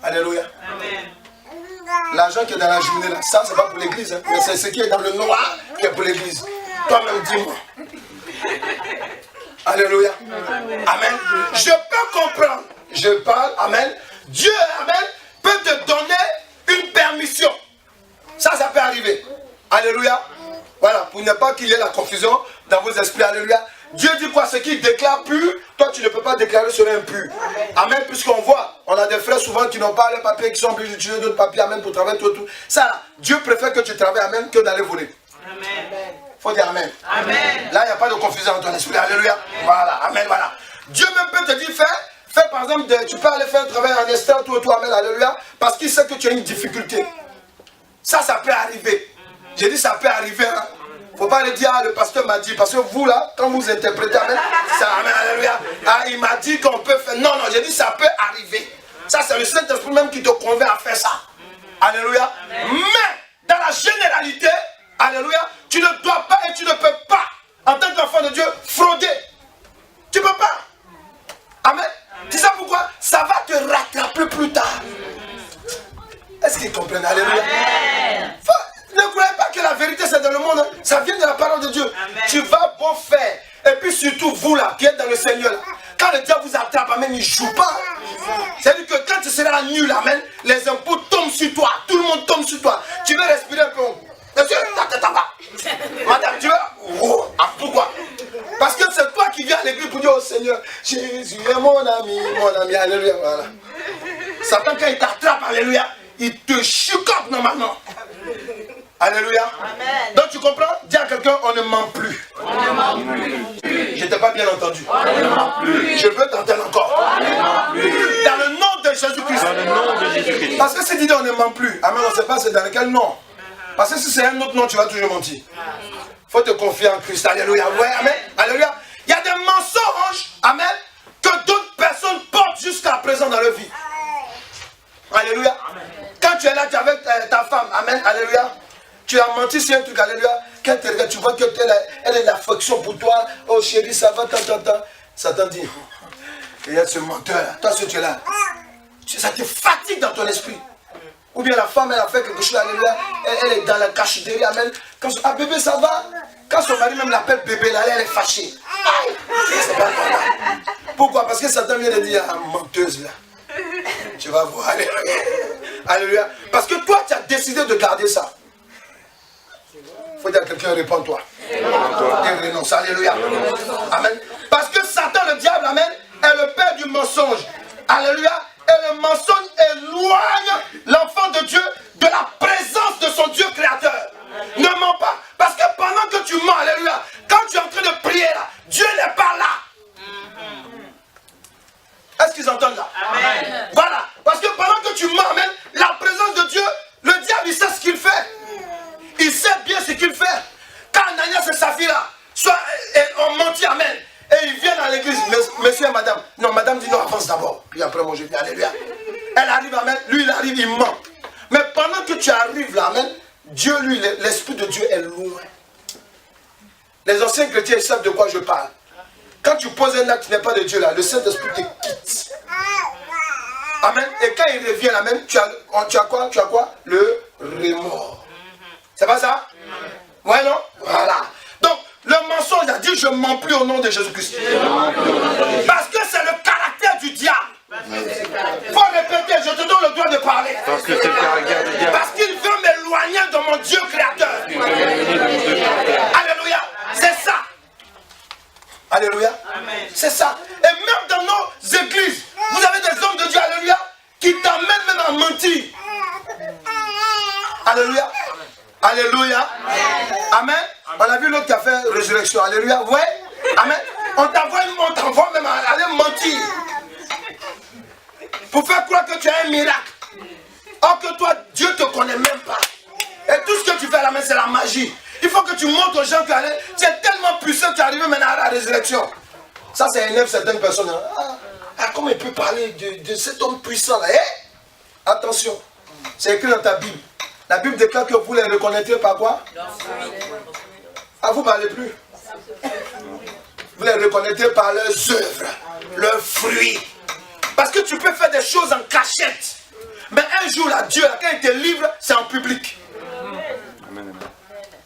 Alléluia. L'argent qui est dans la journée, là, ça, c'est pas pour l'église. Hein, mais c'est ce qui est dans le noir qui est pour l'église. Toi-même, dis-moi. Alléluia. Amen. Je peux comprendre. Je parle. Amen. Dieu, amen, peut te donner une permission. Ça peut arriver. Alléluia. Voilà. Pour ne pas qu'il y ait la confusion dans vos esprits. Alléluia. Dieu dit quoi? Ce qu'il déclare pur, toi tu ne peux pas déclarer sur impur. Amen. Puisqu'on voit, on a des frères souvent qui n'ont pas les papiers, qui sont obligés d'utiliser d'autres papiers. Amen. Pour travailler tout. Ça, là, Dieu préfère que tu travailles. Amen. Que d'aller voler. Amen. Faut dire Amen. Amen. Là, il n'y a pas de confusion dans ton esprit. Alléluia. Voilà. Amen. Voilà. Dieu même peut te dire, fais par exemple, tu peux aller faire un travail en instant, tout. Amen. Alléluia. Parce qu'il sait que tu as une difficulté. Ça peut arriver. J'ai dit, ça peut arriver. Hein. Faut pas le dire, le pasteur m'a dit, parce que vous là, quand vous interprétez, amen, ça, amen, alléluia. Ah, il m'a dit qu'on peut faire. Non, j'ai dit, ça peut arriver. Ça, c'est le Saint-Esprit même qui te convainc à faire ça. Alléluia. Mais, dans la généralité, alléluia, tu ne dois pas et tu ne peux pas, en tant qu'enfant de Dieu, frauder. Tu ne peux pas. Amen. Tu sais pourquoi? Ça va te rattraper plus tard. Est-ce qu'ils comprennent? Alléluia. Ne croyez pas que la vérité c'est dans le monde. Hein. Ça vient de la parole de Dieu. Amen. Tu vas bon faire. Et puis surtout vous là, qui êtes dans le Seigneur. Là, quand le diable vous attrape, amen, il ne joue pas. C'est-à-dire que quand tu seras nul, amen, les impôts tombent sur toi. Tout le monde tombe sur toi. Tu veux respirer un peu. Madame, tu veux. Oh, pourquoi? Parce que c'est toi qui viens à l'église pour dire au Seigneur, Jésus est mon ami, alléluia. Voilà. Satan, quand il t'attrape, alléluia, il te chicote normalement. Alléluia. Amen. Donc tu comprends? Dis à quelqu'un, on ne ment plus. On ne ment plus. Je t'ai pas bien entendu. On ne ment plus. Je veux t'entendre encore. On ne ment plus. Dans le nom de Jésus-Christ. Dans le nom de Jésus-Christ. Parce que si tu dis on ne ment plus, amen, on ne sait pas c'est dans lequel nom. Parce que si c'est un autre nom, tu vas toujours mentir. Il faut te confier en Christ. Alléluia. Ouais, amen. Alléluia. Il y a des mensonges, amen, que d'autres personnes portent jusqu'à présent dans leur vie. Alléluia. Quand tu es là, tu es avec ta femme, amen, alléluia. Tu as menti sur un truc, alléluia. Quand tu regardes, tu vois qu'elle est l'affection pour toi. Oh chérie, ça va, tant. Satan dit, il y a ce menteur là. Toi, si tu es là, ça te fatigue dans ton esprit. Ou bien la femme, elle a fait quelque chose, alléluia. Elle est dans la cacheterie, amen. Quand ah bébé, ça va. Quand son mari même l'appelle bébé, là, elle est fâchée. Aïe, c'est pas normal. Pourquoi? Parce que Satan vient de dire, ah, menteuse là. Tu vas voir, alléluia. Alléluia. Parce que toi, tu as décidé de garder ça. Il faut dire à quelqu'un, réponds-toi. Et renonce, alléluia. Amen. Parce que Satan, le diable, amen, est le père du mensonge. Alléluia. Et le mensonge éloigne l'enfant de Dieu de la présence de son Dieu créateur. Ne mens pas. Parce que pendant que tu mens, alléluia, quand tu es en train de prier là, Dieu n'est pas là. Est-ce qu'ils entendent là? Amen. Voilà. Parce que pendant que tu mens, amen, la présence de Dieu, le diable, il sait ce qu'il fait. Il sait bien ce qu'il fait. Quand Ananias et Saphira ont menti, amen, et ils viennent à l'église, monsieur et madame. Non, madame dit non, avance d'abord. Puis après, moi je dis alléluia. Elle arrive, amen, lui il arrive, il ment. Mais pendant que tu arrives là, amen, Dieu, lui, l'Esprit de Dieu est loin. Les anciens chrétiens, ils savent de quoi je parle. Quand tu poses un acte qui n'est pas de Dieu là, le Saint-Esprit te quitte. Amen. Et quand il revient là même, tu as quoi? Tu as quoi? Le remords. C'est pas ça? Ouais, non? Voilà. Donc, le mensonge a dit, je ne mens plus au nom de Jésus-Christ. Parce que c'est le caractère du diable. Il faut répéter, je te donne le droit de parler. Parce que c'est le caractère du diable. Parce qu'il veut m'éloigner de mon Dieu créateur. Alléluia. C'est ça. Alléluia. C'est ça. Et même dans nos églises, vous avez des hommes de Dieu, alléluia, qui t'amènent même à mentir. Alléluia. Alléluia. Amen. On a vu l'autre qui a fait résurrection. Alléluia. Ouais. Amen. On t'envoie même à aller mentir. Pour faire croire que tu as un miracle. Or que toi, Dieu ne te connaît même pas. Et tout ce que tu fais à la main, c'est la magie. Il faut que tu montres aux gens que tu es tellement puissant que tu arrives maintenant à la résurrection. Ça, ça énerve certaines personnes. Comment il peut parler de cet homme puissant là? Attention. C'est écrit dans ta Bible. La Bible déclare que vous les reconnaîtrez par quoi? Ah, vous ne parlez plus. Vous les reconnaîtrez par leurs œuvres, leurs fruits. Parce que tu peux faire des choses en cachette. Mais un jour, là, Dieu, là, quand il te livre, c'est en public.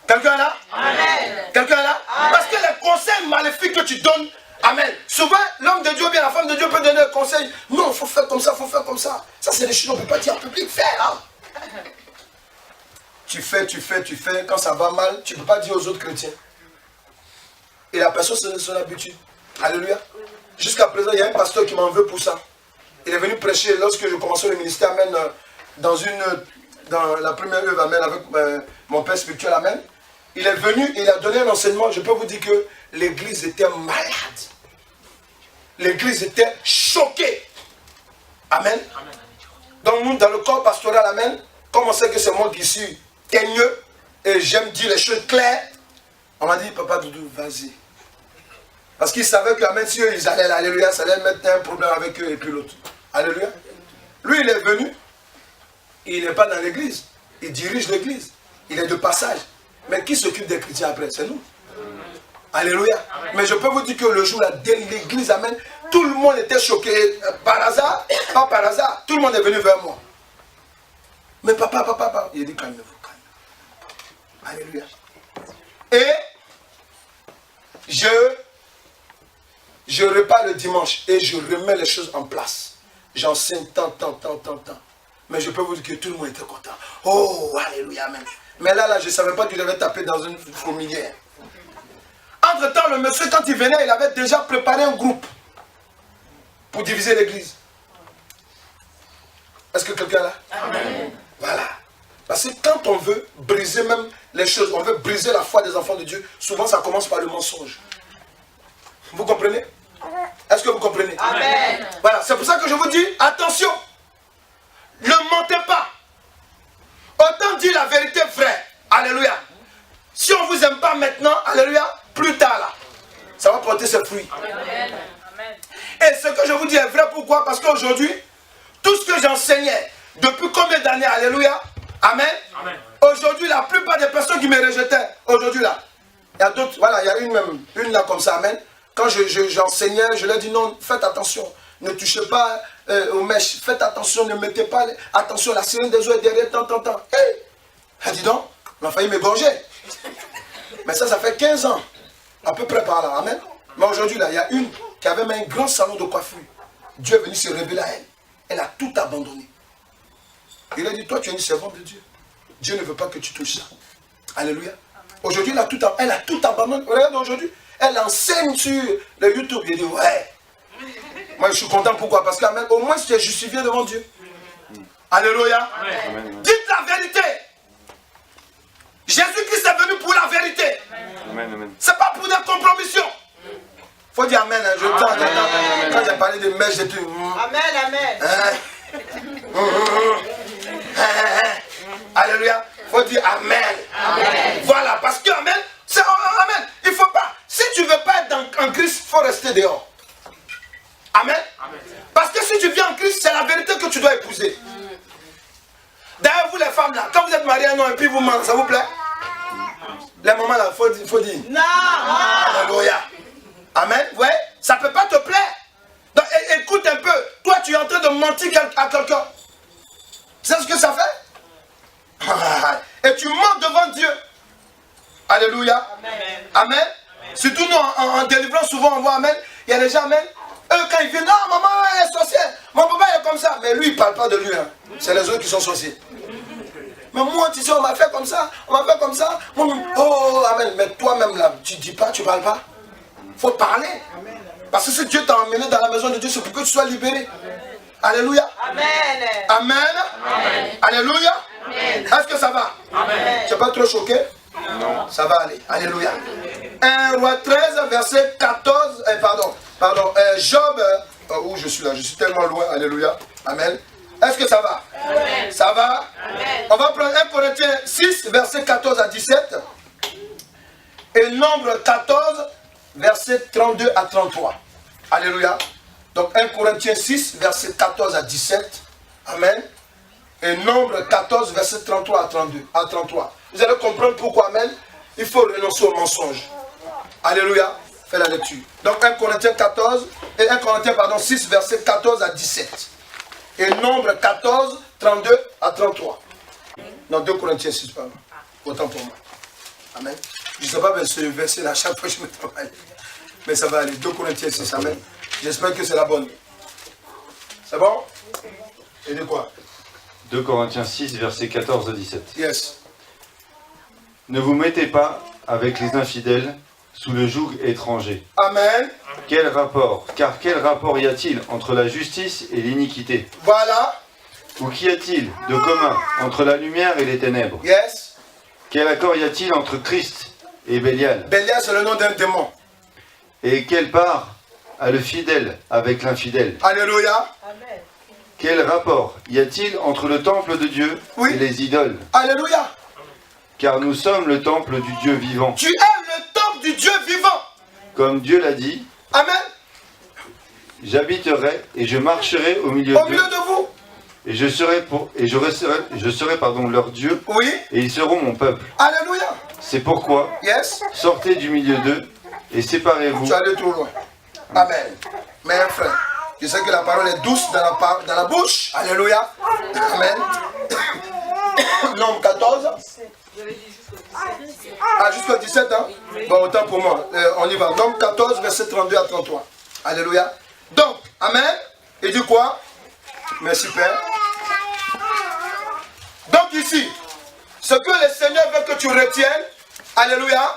Quelqu'un là? Amen. Quelqu'un là? Amen. Parce que les conseils maléfiques que tu donnes, amen. Souvent, l'homme de Dieu ou bien la femme de Dieu peut donner un conseil. Non, il faut faire comme ça, il faut faire comme ça. Ça, c'est des choses qu'on ne peut pas dire en public. Faire. Hein? Tu fais. Quand ça va mal, tu ne peux pas dire aux autres chrétiens. Et la personne, c'est son habitude. Alléluia. Jusqu'à présent, il y a un pasteur qui m'en veut pour ça. Il est venu prêcher lorsque je commençais le ministère, amen, dans la première œuvre, amen, avec mon père spirituel, amen. Il est venu, il a donné un enseignement. Je peux vous dire que l'église était malade. L'église était choquée. Amen. Donc nous, dans le corps pastoral, amen, comme on sait que c'est moi qui suis teigneux et j'aime dire les choses claires, on m'a dit, papa Doudou, vas-y. Parce qu'ils savaient que, amen, si eux, ils allaient, alléluia, ça allait mettre un problème avec eux et puis l'autre. Alléluia. Lui, il est venu, il n'est pas dans l'église, il dirige l'église, il est de passage. Mais qui s'occupe des chrétiens après? C'est nous. Alléluia. Amen. Mais je peux vous dire que le jour là, dès l'église, amen, tout le monde était choqué. Par hasard, pas par hasard, tout le monde est venu vers moi. Mais papa. Il a dit, calmez-vous, calmez-vous. Alléluia. Et je repars le dimanche et je remets les choses en place. J'enseigne tant. Mais je peux vous dire que tout le monde était content. Oh, alléluia, amen. Mais là, je ne savais pas que j'avais tapé dans une fourmilière. Entre-temps, le monsieur, quand il venait, il avait déjà préparé un groupe pour diviser l'église. Est-ce que quelqu'un là? Amen. Voilà. Parce que quand on veut briser même les choses, on veut briser la foi des enfants de Dieu, souvent ça commence par le mensonge. Vous comprenez? Est-ce que vous comprenez? Amen. Voilà, c'est pour ça que je vous dis, attention, ne mentez pas. Autant dire la vérité vraie. Alléluia. Si on ne vous aime pas maintenant, alléluia, plus tard là, ça va porter ses fruits. Amen. Et ce que je vous dis est vrai, pourquoi? Parce qu'aujourd'hui, tout ce que j'enseignais depuis combien d'années, alléluia, amen. Aujourd'hui, la plupart des personnes qui me rejetaient, aujourd'hui là, il y a d'autres, voilà, il y a une là comme ça, amen. Quand j'enseignais, je leur dis non, faites attention, ne touchez pas aux mèches, faites attention, ne mettez pas, attention, la sirène des eaux est derrière, tant. Hey, dis donc, on a failli m'égorger. Mais ça fait 15 ans, à peu près par là, amen. Mais aujourd'hui, là, il y a une qui avait même un grand salon de coiffure. Dieu est venu se révéler à elle. Elle a tout abandonné. Il a dit, toi, tu es une servante de Dieu. Dieu ne veut pas que tu touches ça. Alléluia. Aujourd'hui, elle a tout abandonné. Regarde aujourd'hui, elle enseigne sur le YouTube. Il dit, ouais. Moi, je suis content. Pourquoi? Parce qu'au moins, tu es justifié devant Dieu. Alléluia. Amen. Dites la vérité. Jésus-Christ est venu pour la vérité. Ce n'est pas pour des compromissions. Il faut dire Amen. Je quand j'ai parlé de mèche, j'ai dit Amen. Alléluia. Il faut dire Amen. Voilà, parce que Amen, c'est Amen. Il ne faut pas. Si tu ne veux pas être en Christ, il faut rester dehors. Amen. Parce que si tu viens en Christ, c'est la vérité que tu dois épouser. D'ailleurs, vous les femmes là, quand vous êtes mariés et puis vous mangez, ça vous plaît? Les mamans là, il faut dire. Non. Alléluia. Amen. Ouais, ça ne peut pas te plaire. Donc écoute un peu. Toi, tu es en train de mentir à quelqu'un. Tu sais ce que ça fait? Et tu mens devant Dieu. Alléluia. Amen. Surtout nous, en délivrance, souvent on voit Amen. Il y a des gens, Amen. Eux, quand ils viennent, non, maman, elle est sorcière. Mon papa, il est comme ça. Mais lui, il ne parle pas de lui. Hein. C'est les autres qui sont sorciers. Mais moi, tu sais, on m'a fait comme ça. Oh, Amen. Mais toi-même, là, tu ne dis pas, tu ne parles pas. Il faut parler. Parce que si Dieu t'a emmené dans la maison de Dieu, c'est pour que tu sois libéré. Alléluia. Amen. Alléluia. Est-ce que ça va? Tu n'es pas trop choqué? Non. Ça va aller. Alléluia. 1 Roi 13, verset 14. Pardon. Job. Où je suis là? Je suis tellement loin. Alléluia. Amen. Est-ce que ça va? Amen. Ça va? Amen. On va prendre 1 Corinthiens 6, verset 14 à 17. Et Nombre 14, verset 32 à 33. Alléluia. Donc 1 Corinthiens 6, verset 14 à 17. Amen. Et Nombre 14, verset 33 à 33. Vous allez comprendre pourquoi, amen, il faut renoncer au mensonge. Alléluia. Fais la lecture. Donc 1 Corinthiens 6, verset 14 à 17. et Nombre 14, 32 à 33. Non, 2 Corinthiens 6, pardon. Autant pour moi. Amen. Je ne sais pas ce verset-là, à chaque fois je me travaille. Mais ça va aller. 2 Corinthiens 6, amen. J'espère que c'est la bonne. C'est bon? Et de quoi? 2 Corinthiens 6, versets 14 à 17. Yes. Ne vous mettez pas avec les infidèles sous le joug étranger. Amen. Quel rapport? Car quel rapport y a-t-il entre la justice et l'iniquité? Voilà. Ou qu'y a-t-il de commun entre la lumière et les ténèbres? Yes. Quel accord y a-t-il entre Christ et Bélial? Bélial, c'est le nom d'un démon. Et quelle part a le fidèle avec l'infidèle? Alléluia. Amen. Quel rapport y a-t-il entre le temple de Dieu et les idoles? Alléluia. Car nous sommes le temple du Dieu vivant. Tu es le temple du Dieu vivant. Comme Dieu l'a dit, Amen. j'habiterai et je marcherai au milieu Au d'eux. milieu de vous. Et je serai leur Dieu, Oui. et ils seront mon peuple. Alléluia. C'est pourquoi, Yes. sortez du milieu d'eux et séparez-vous. Tu es allé trop loin. Amen. Mais frère, je sais que la parole est douce dans la bouche. Alléluia. Amen. Nombre 14. Ah, jusqu'au 17, hein? Bon, autant pour moi. On y va. Nombre 14, verset 32 à 33. Alléluia. Donc, amen. Et du quoi? Merci Père. Donc ici, ce que le Seigneur veut que tu retiennes, alléluia,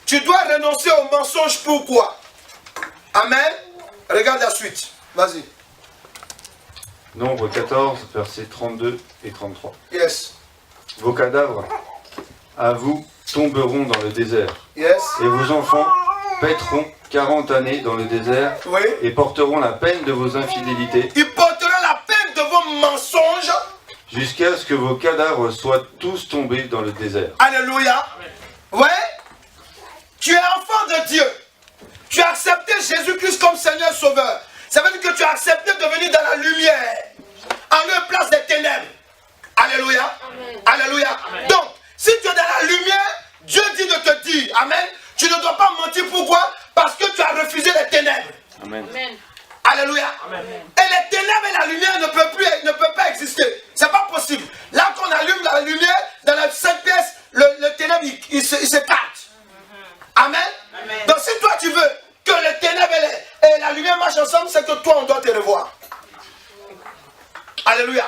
tu dois renoncer au mensonge. Pourquoi? Amen. Regarde la suite. Vas-y. Nombre 14, versets 32 et 33. Yes. Vos cadavres, à vous, tomberont dans le désert. Yes. Et vos enfants paîtront 40 années dans le désert Oui. et porteront la peine de vos infidélités Il portera la peine de vos mensonges. jusqu'à ce que vos cadavres soient tous tombés dans le désert. Alléluia. Ouais. Tu es enfant de Dieu. Tu as accepté Jésus-Christ comme Seigneur Sauveur. Ça veut dire que tu as accepté de venir dans la lumière. En lieu place des ténèbres. Alléluia. Amen. Alléluia. Amen. Donc, si tu es dans la lumière, Dieu dit de te dire, amen, tu ne dois pas mentir. Pourquoi? Parce que tu as refusé les ténèbres. Amen. Amen. Alléluia. Amen. Et les ténèbres et la lumière ne peuvent pas exister. C'est pas possible. Là qu'on allume la lumière, dans la cette pièce, le ténèbre, il s'écarte. Amen. Amen. Donc si toi tu veux que les ténèbres et la lumière marchent ensemble, c'est que toi on doit te revoir. Alléluia.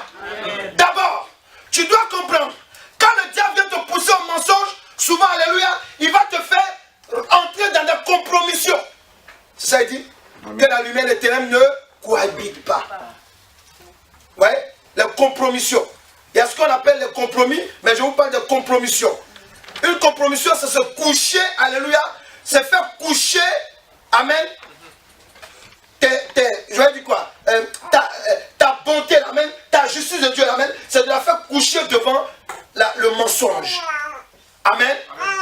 D'abord, tu dois comprendre, quand le diable vient te pousser au mensonge, souvent, alléluia, il va te faire entrer dans des compromissions. C'est ça il dit? Que la lumière et les ténèbres ne cohabitent pas. Ouais, les compromissions. Il y a ce qu'on appelle les compromis, mais je vous parle de compromission. Une compromission, c'est se coucher, alléluia, c'est faire coucher, amen, je vais dire quoi, ta bonté, amen, ta justice de Dieu, amen, c'est de la faire coucher devant le mensonge. Amen.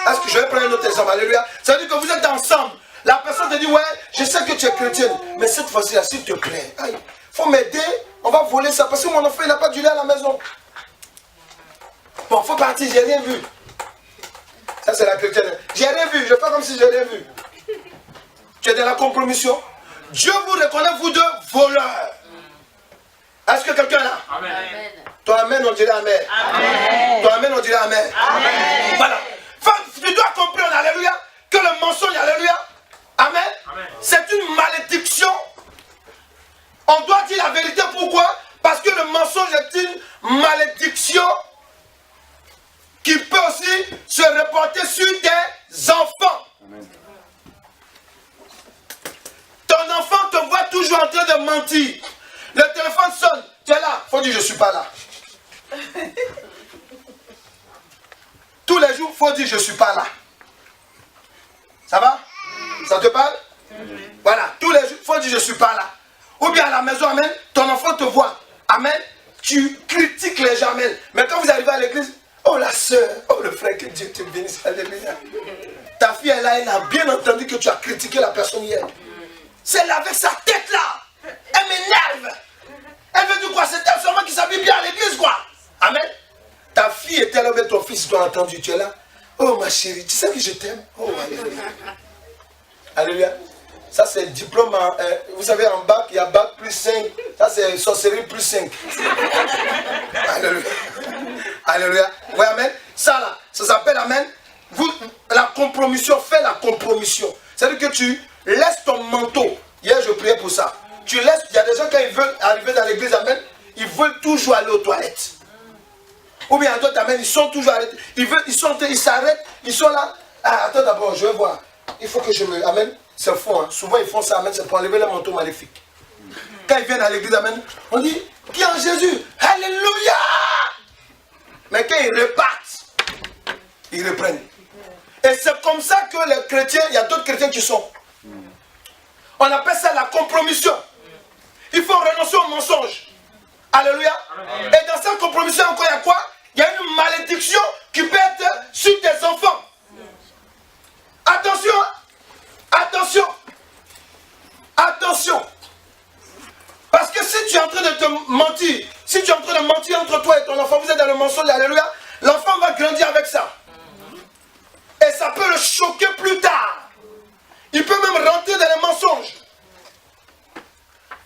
Est-ce que je vais prendre un autre exemple, alléluia. Ça veut dire que vous êtes ensemble. La personne te dit, ouais, je sais que tu es chrétienne, mais cette fois-ci, s'il te plaît, il faut m'aider, on va voler ça, parce que mon enfant, il n'a pas du lait à la maison. Bon, il faut partir, j'ai rien vu. Ça, c'est la chrétienne. J'ai rien vu, je fais comme si j'ai rien vu. Tu es dans la compromission. Dieu vous reconnaît, vous deux, voleurs. Est-ce que quelqu'un est là? Amen. Toi, amen, on dirait amen. Amen. Toi, amen, on dirait amen. Amen. Voilà. Enfin, tu dois comprendre, alléluia, que le mensonge, alléluia, amen, c'est une malédiction. On doit dire la vérité, pourquoi? Parce que le mensonge est une malédiction qui peut aussi se reporter sur tes enfants. Amen. Ton enfant te voit toujours en train de mentir. Le téléphone sonne, tu es là, il faut dire je ne suis pas là. Tous les jours, il faut dire je ne suis pas là. Ça va? Ça te parle? Voilà, tous les jours, il faut dire je ne suis pas là. Ou bien à la maison, amen, ton enfant te voit. Amen, tu critiques les gens, amen. Mais quand vous arrivez à l'église, oh la soeur, oh le frère, que Dieu te bénisse, alléluia. Ta fille est là, elle a bien entendu que tu as critiqué la personne hier. C'est elle avec sa tête là. Elle m'énerve. Elle veut dire quoi? C'est elle seulement qui s'habille bien à l'église, quoi. Amen. Ta fille était là, mais ton fils, tu as entendu, tu es là. Oh ma chérie, tu sais que je t'aime. Oh alléluia. Alléluia. Ça c'est le diplôme, vous savez en bac, il y a bac plus 5. Ça c'est sorcellerie plus 5. Alléluia. Alléluia. Oui, amen. Ça là, ça s'appelle, amen. La compromission, fais la compromission. C'est-à-dire que tu laisses ton manteau. Hier je priais pour ça. Tu laisses, il y a des gens quand ils veulent arriver dans l'église, amen, ils veulent toujours aller aux toilettes. Ou bien d'autres, amen, ils sont toujours arrêtés. Ils s'arrêtent, ils sont là. Ah, attends d'abord, je vais voir. Il faut que je me... Amen. C'est faux, hein. Souvent ils font ça, amen, c'est pour enlever le manteau maléfique. Quand ils viennent à l'église, amen, on dit, qui en Jésus? Alléluia! Mais quand ils repartent, ils reprennent. Et c'est comme ça que les chrétiens, il y a d'autres chrétiens qui sont. On appelle ça la compromission. Il faut renoncer au mensonge. Alléluia. Amen. Et dans cette compromission, encore, il y a quoi? Il y a une malédiction qui peut être sur tes enfants. Attention. Attention. Attention. Parce que si tu es en train de te mentir, si tu es en train de mentir entre toi et ton enfant, vous êtes dans le mensonge, alléluia, l'enfant va grandir avec ça. Et ça peut le choquer plus tard. Il peut même rentrer dans les mensonges.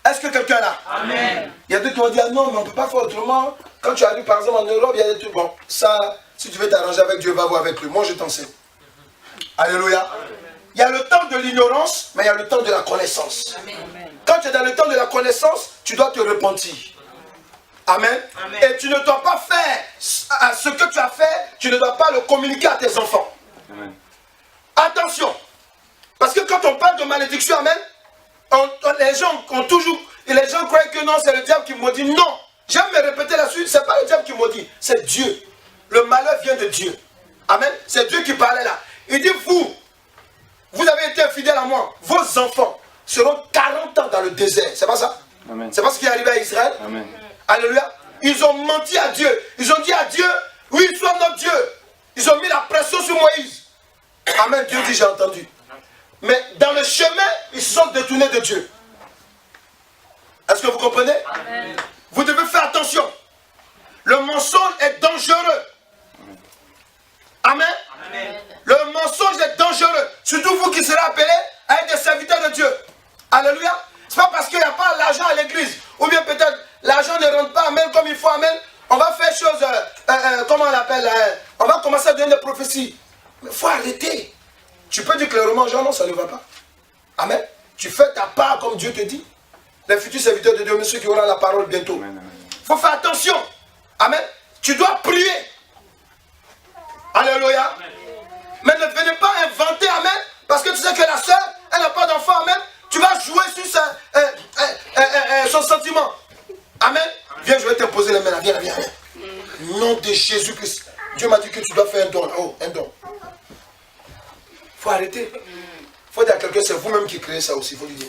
Est-ce que quelqu'un est là? Amen. Il y a d'autres qui vont dire, non, mais on ne peut pas faire autrement. Quand tu arrives par exemple en Europe, il y a des trucs. Bon, ça, si tu veux t'arranger avec Dieu, va voir avec lui. Moi, je t'enseigne. Alléluia. Amen. Il y a le temps de l'ignorance, mais il y a le temps de la connaissance. Amen. Quand tu es dans le temps de la connaissance, tu dois te repentir. Amen. Amen. Et tu ne dois pas faire ce que tu as fait, tu ne dois pas le communiquer à tes enfants. Amen. Attention. Parce que quand on parle de malédiction, amen, les gens ont toujours, et les gens croient que non, c'est le diable qui maudit. Non, j'aime me répéter là-dessus, c'est pas le diable qui maudit, c'est Dieu. Le malheur vient de Dieu. Amen. C'est Dieu qui parlait là. Il dit, vous avez été fidèles à moi, vos enfants seront 40 ans dans le désert. C'est pas ça? C'est pas ce qui est arrivé à Israël? Amen. Alléluia. Ils ont menti à Dieu. Ils ont dit à Dieu, oui, sois notre Dieu. Ils ont mis la pression sur Moïse. Amen. Dieu dit, j'ai entendu. Mais dans le chemin, ils se sont détournés de Dieu. Est-ce que vous comprenez? Amen. Vous devez faire attention. Le mensonge est dangereux. Amen. Amen. Le mensonge est dangereux. Surtout vous qui serez appelés à être des serviteurs de Dieu. Alléluia. Ce n'est pas parce qu'il n'y a pas l'argent à l'église. Ou bien peut-être l'argent ne rentre pas, amen, comme il faut, amen. On va faire chose, comment on l'appelle, on va commencer à donner des prophéties. Mais il faut arrêter. Tu peux dire clairement, genre, non, ça ne va pas. Amen. Tu fais ta part comme Dieu te dit. Les futurs serviteurs de Dieu, monsieur qui aura la parole bientôt. Il faut faire attention. Amen. Tu dois prier. Alléluia. Amen. Mais ne venez pas inventer, amen. Parce que tu sais que la soeur, elle n'a pas d'enfant, amen. Tu vas jouer sur son sentiment. Amen. Viens, je vais t'imposer les mains là. Viens, viens. Nom de Jésus-Christ. Dieu m'a dit que tu dois faire un don. Oh, un don. Il faut arrêter. Il faut dire à quelqu'un, c'est vous-même qui créez ça aussi. Il faut lui dire.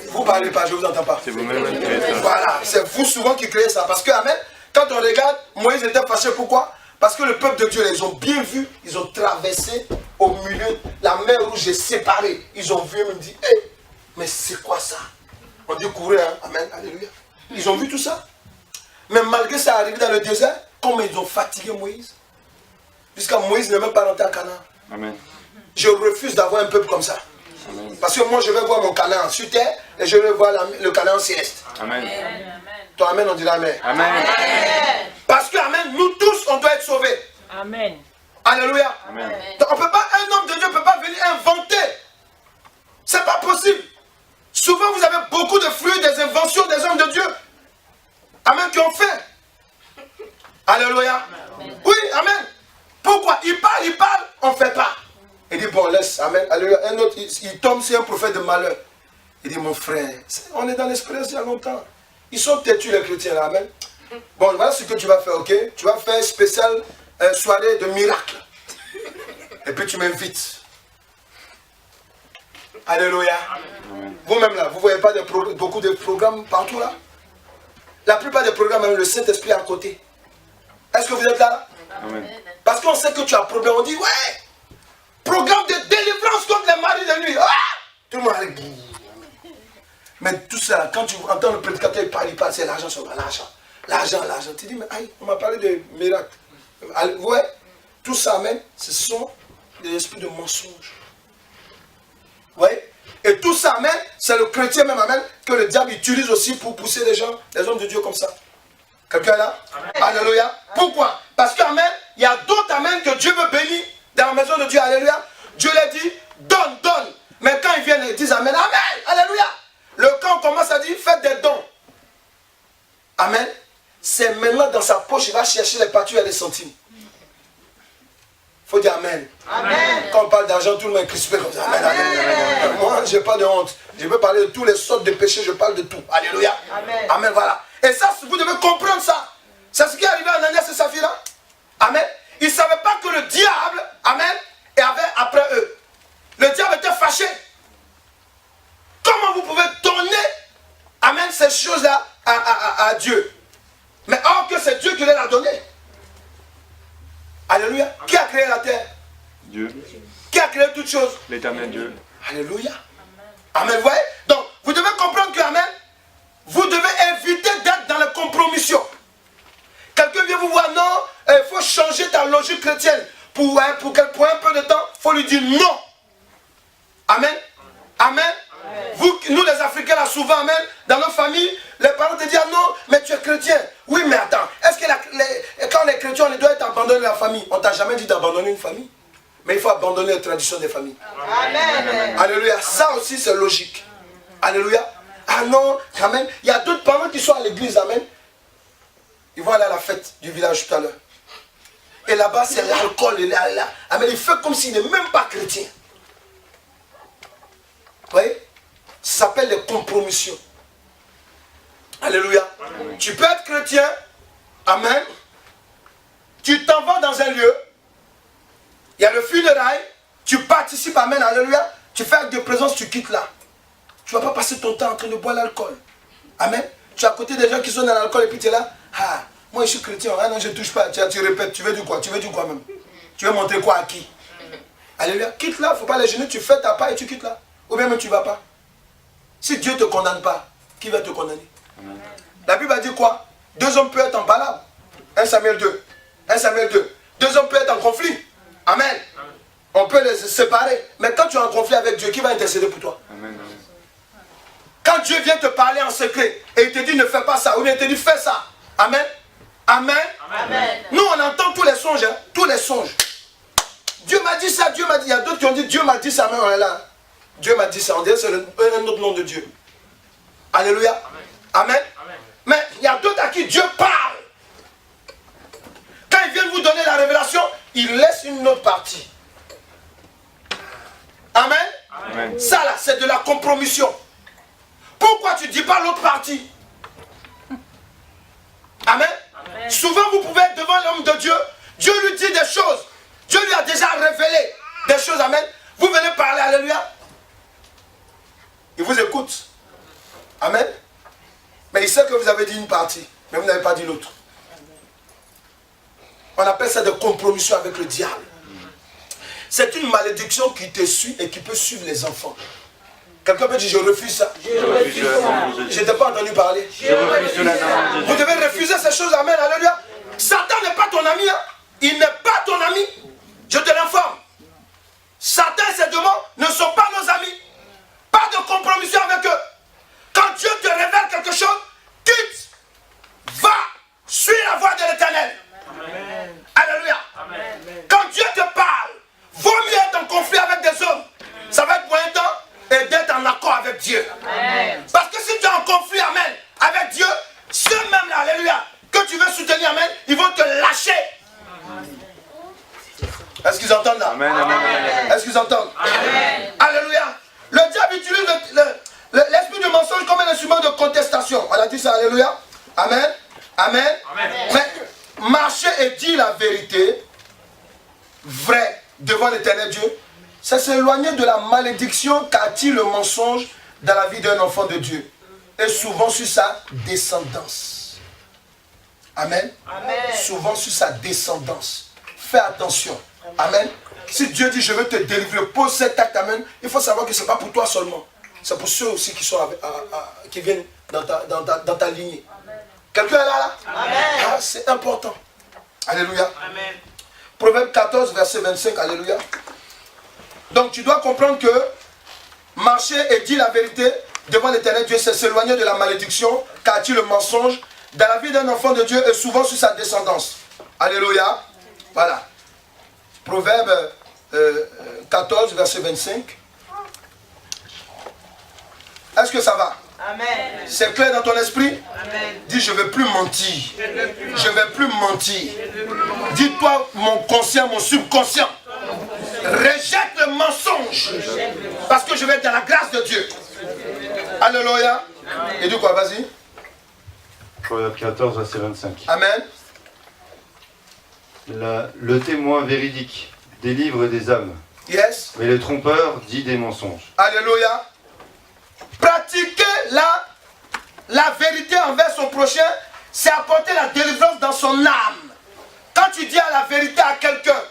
Vous ne parlez pas, je ne vous entends pas. C'est vous-même qui créez ça. Voilà, c'est vous souvent qui créez ça. Parce que, amen, quand on regarde, Moïse était fâché. Pourquoi? Parce que le peuple de Dieu, ils ont bien vu, ils ont traversé au milieu, la mer rouge est séparée. Ils ont vu, ils me disent, hey, mais c'est quoi ça? On dit courir, hein? Amen, alléluia. Ils ont vu tout ça. Mais malgré ça, arrivé dans le désert, comme ils ont fatigué Moïse, jusqu'à Moïse n'est même pas rentré à Canaan. Amen. Je refuse d'avoir un peuple comme ça. Amen. Parce que moi, je vais voir mon Canaan sur terre et je vais voir le Canaan céleste. Amen. Amen. Toi, amen, on dit amen. Amen. Amen. Parce que, amen, nous tous, on doit être sauvés. Amen. Alléluia. Amen. Donc, on peut pas, un homme de Dieu ne peut pas venir inventer. C'est pas possible. Souvent, vous avez beaucoup de fruits, des inventions des hommes de Dieu. Amen, qui ont fait. Alléluia. Amen. Oui, amen. Pourquoi? Il parle, on ne fait pas. Il dit, bon, laisse, amen, alléluia. Un autre, il tombe sur un prophète de malheur. Il dit, mon frère, on est dans l'expérience il y a longtemps. Ils sont têtus, les chrétiens, là, amen. Bon, voilà ce que tu vas faire, ok? Tu vas faire une spéciale soirée de miracle. Et puis tu m'invites. Alléluia. Vous-même, là, vous ne voyez pas beaucoup de programmes partout, là? La plupart des programmes, même le Saint-Esprit est à côté. Est-ce que vous êtes là? Amen. Parce qu'on sait que tu as un problème. On dit, ouais, programme de délivrance contre les maris de nuit. Ah! Tout le monde arrive. Mais tout ça, quand tu entends le prédicateur parler, c'est l'argent sur l'argent. L'argent. Tu dis, mais aïe, on m'a parlé de miracles. Ouais, tout ça même, ce sont des esprits de mensonge. Ouais, Et tout ça, amen, c'est le chrétien même, amen, que le diable utilise aussi pour pousser les gens, les hommes de Dieu comme ça. Quelqu'un est là? Amen. Alléluia. Pourquoi? Parce que, amen, il y a d'autres, amen, que Dieu veut bénir dans la maison de Dieu. Alléluia. Dieu leur dit, donne, donne. Mais quand ils viennent, ils disent, amen, amen, alléluia. Quand on commence à dire, faites des dons. Amen. C'est maintenant dans sa poche, il va chercher les parties et les centimes. Il faut dire amen. Amen. Quand on parle d'argent, tout le monde est crispé comme ça. Amen, amen, amen. Moi, je n'ai pas de honte. Je veux parler de tous les sortes de péchés, je parle de tout. Alléluia. Amen. Amen, voilà. Et ça, vous devez comprendre ça. C'est ce qui est arrivé à Ananias et Saphira. Amen. Ils ne savaient pas que le diable, amen, avait après eux. Le diable était fâché. Comment vous pouvez donner, amen, ces choses-là à Dieu? Mais or que c'est Dieu qui les a données. Alléluia. Amen. Qui a créé la terre? Dieu. Qui a créé toutes choses? L'éternel Dieu. Alléluia. Amen. Vous voyez? Donc, vous devez comprendre que, amen, vous devez éviter d'être dans la compromission. Quelqu'un vient vous voir, non, il faut changer ta logique chrétienne. Pour un peu de temps, il faut lui dire non. Amen. Amen. Vous, nous les Africains, là, souvent, amen, dans nos familles, les parents te disent, ah non, mais tu es chrétien. Oui, mais attends, est-ce que quand on est chrétien, on doit être abandonné la famille? On ne t'a jamais dit d'abandonner une famille. Mais il faut abandonner les traditions des familles. Amen. Alléluia. Ça aussi, c'est logique. Alléluia. Ah non, amen. Il y a d'autres parents qui sont à l'église, amen. Ils vont aller à la fête du village tout à l'heure. Et là-bas, c'est l'alcool. Amen. Il fait comme s'il n'est même pas chrétien. Vous voyez? Ça s'appelle les compromissions. Alléluia. Amen. Tu peux être chrétien. Amen. Tu t'en vas dans un lieu. Il y a le funérail. Tu participes. Amen. Alléluia. Tu fais acte de présence. Tu quittes là. Tu ne vas pas passer ton temps en train de boire l'alcool. Amen. Tu es à côté des gens qui sont dans l'alcool et puis tu es là. Ah, moi je suis chrétien. Ah non, je ne touche pas. Tu répètes. Tu veux du quoi? Tu veux du quoi même? Tu veux montrer quoi à qui? Alléluia. Quitte là. Il ne faut pas les gêner. Tu fais ta part et tu quittes là. Ou bien même tu ne vas pas. Si Dieu ne te condamne pas, qui va te condamner? Amen. La Bible a dit quoi? Deux hommes peuvent être en palabre. 1 Samuel 2. 1 Samuel 2. Deux hommes peuvent être en conflit. Amen. Amen. On peut les séparer. Mais quand tu es en conflit avec Dieu, qui va intercéder pour toi? Amen. Quand Dieu vient te parler en secret et il te dit ne fais pas ça, ou bien il te dit fais ça. Amen. Amen. Amen. Nous on entend tous les songes. Hein? Tous les songes. Dieu m'a dit ça, Dieu m'a dit. Il y a d'autres qui ont dit Dieu m'a dit ça, mais on est là. Dieu m'a dit ça, on dirait que c'est un autre nom de Dieu. Alléluia. Amen. Amen. Amen. Mais il y a d'autres à qui Dieu parle. Quand il vient vous donner la révélation, il laisse une autre partie. Amen. Amen. Ça là, c'est de la compromission. Pourquoi tu ne dis pas l'autre partie? Amen. Amen. Souvent vous pouvez être devant l'homme de Dieu. Dieu lui dit des choses. Dieu lui a déjà révélé des choses. Amen. Vous venez parler, alléluia. Il vous écoute. Amen. Mais il sait que vous avez dit une partie, mais vous n'avez pas dit l'autre. On appelle ça des compromissions avec le diable. C'est une malédiction qui te suit et qui peut suivre les enfants. Quelqu'un peut dire je refuse ça. Je n'ai pas entendu parler. Vous devez refuser ces choses. Amen. Alléluia. Satan n'est pas ton ami. Hein? Il n'est pas ton ami. Je te l'informe. Satan et ses démons ne sont pas nos amis. Pas de compromission avec eux. Quand Dieu te révèle quelque chose, quitte, va, suis la voie de l'Éternel. Alléluia. Amen. Quand Dieu te parle, vaut mieux être en conflit avec des hommes. Ça va être pour un temps et d'être en accord avec Dieu. Amen. Parce que si tu es en conflit, amen, avec Dieu, ceux-mêmes là, alléluia, que tu veux soutenir, amen, ils vont te lâcher. Est-ce qu'ils entendent là? Amen. Est-ce qu'ils entendent? Amen. Alléluia. Le diable utilise l'esprit de mensonge comme un instrument de contestation. On a dit ça, alléluia. Amen. Amen. Amen. Mais marcher et dire la vérité, vrai, devant l'Éternel Dieu, c'est s'éloigner de la malédiction qu'attire le mensonge dans la vie d'un enfant de Dieu. Et souvent sur sa descendance. Amen. Amen. Souvent sur sa descendance. Fais attention. Amen. Si Dieu dit je veux te délivrer, pose cet acte, amen, il faut savoir que ce n'est pas pour toi seulement. C'est pour ceux aussi qui, sont qui viennent dans ta lignée. Quelqu'un est là? Ah, c'est important. Alléluia. Amen. Proverbe 14, verset 25. Alléluia. Donc tu dois comprendre que marcher et dire la vérité devant l'Éternel Dieu, c'est s'éloigner de la malédiction, car dit le mensonge dans la vie d'un enfant de Dieu et souvent sur sa descendance. Alléluia. Voilà. Proverbe 14, verset 25. Est-ce que ça va? Amen. C'est clair dans ton esprit? Amen. Dis, je ne vais plus mentir. Je ne vais plus mentir. Dis-toi, mon conscient, mon subconscient, rejette le mensonge. Parce que je vais être dans la grâce de Dieu. Alléluia. Et dis quoi? Vas-y. Proverbe 14, verset 25. Amen. Le témoin véridique délivre des âmes, Yes. mais le trompeur dit des mensonges. Alléluia. Pratiquer la vérité envers son prochain, c'est apporter la délivrance dans son âme. Quand tu dis la vérité à quelqu'un,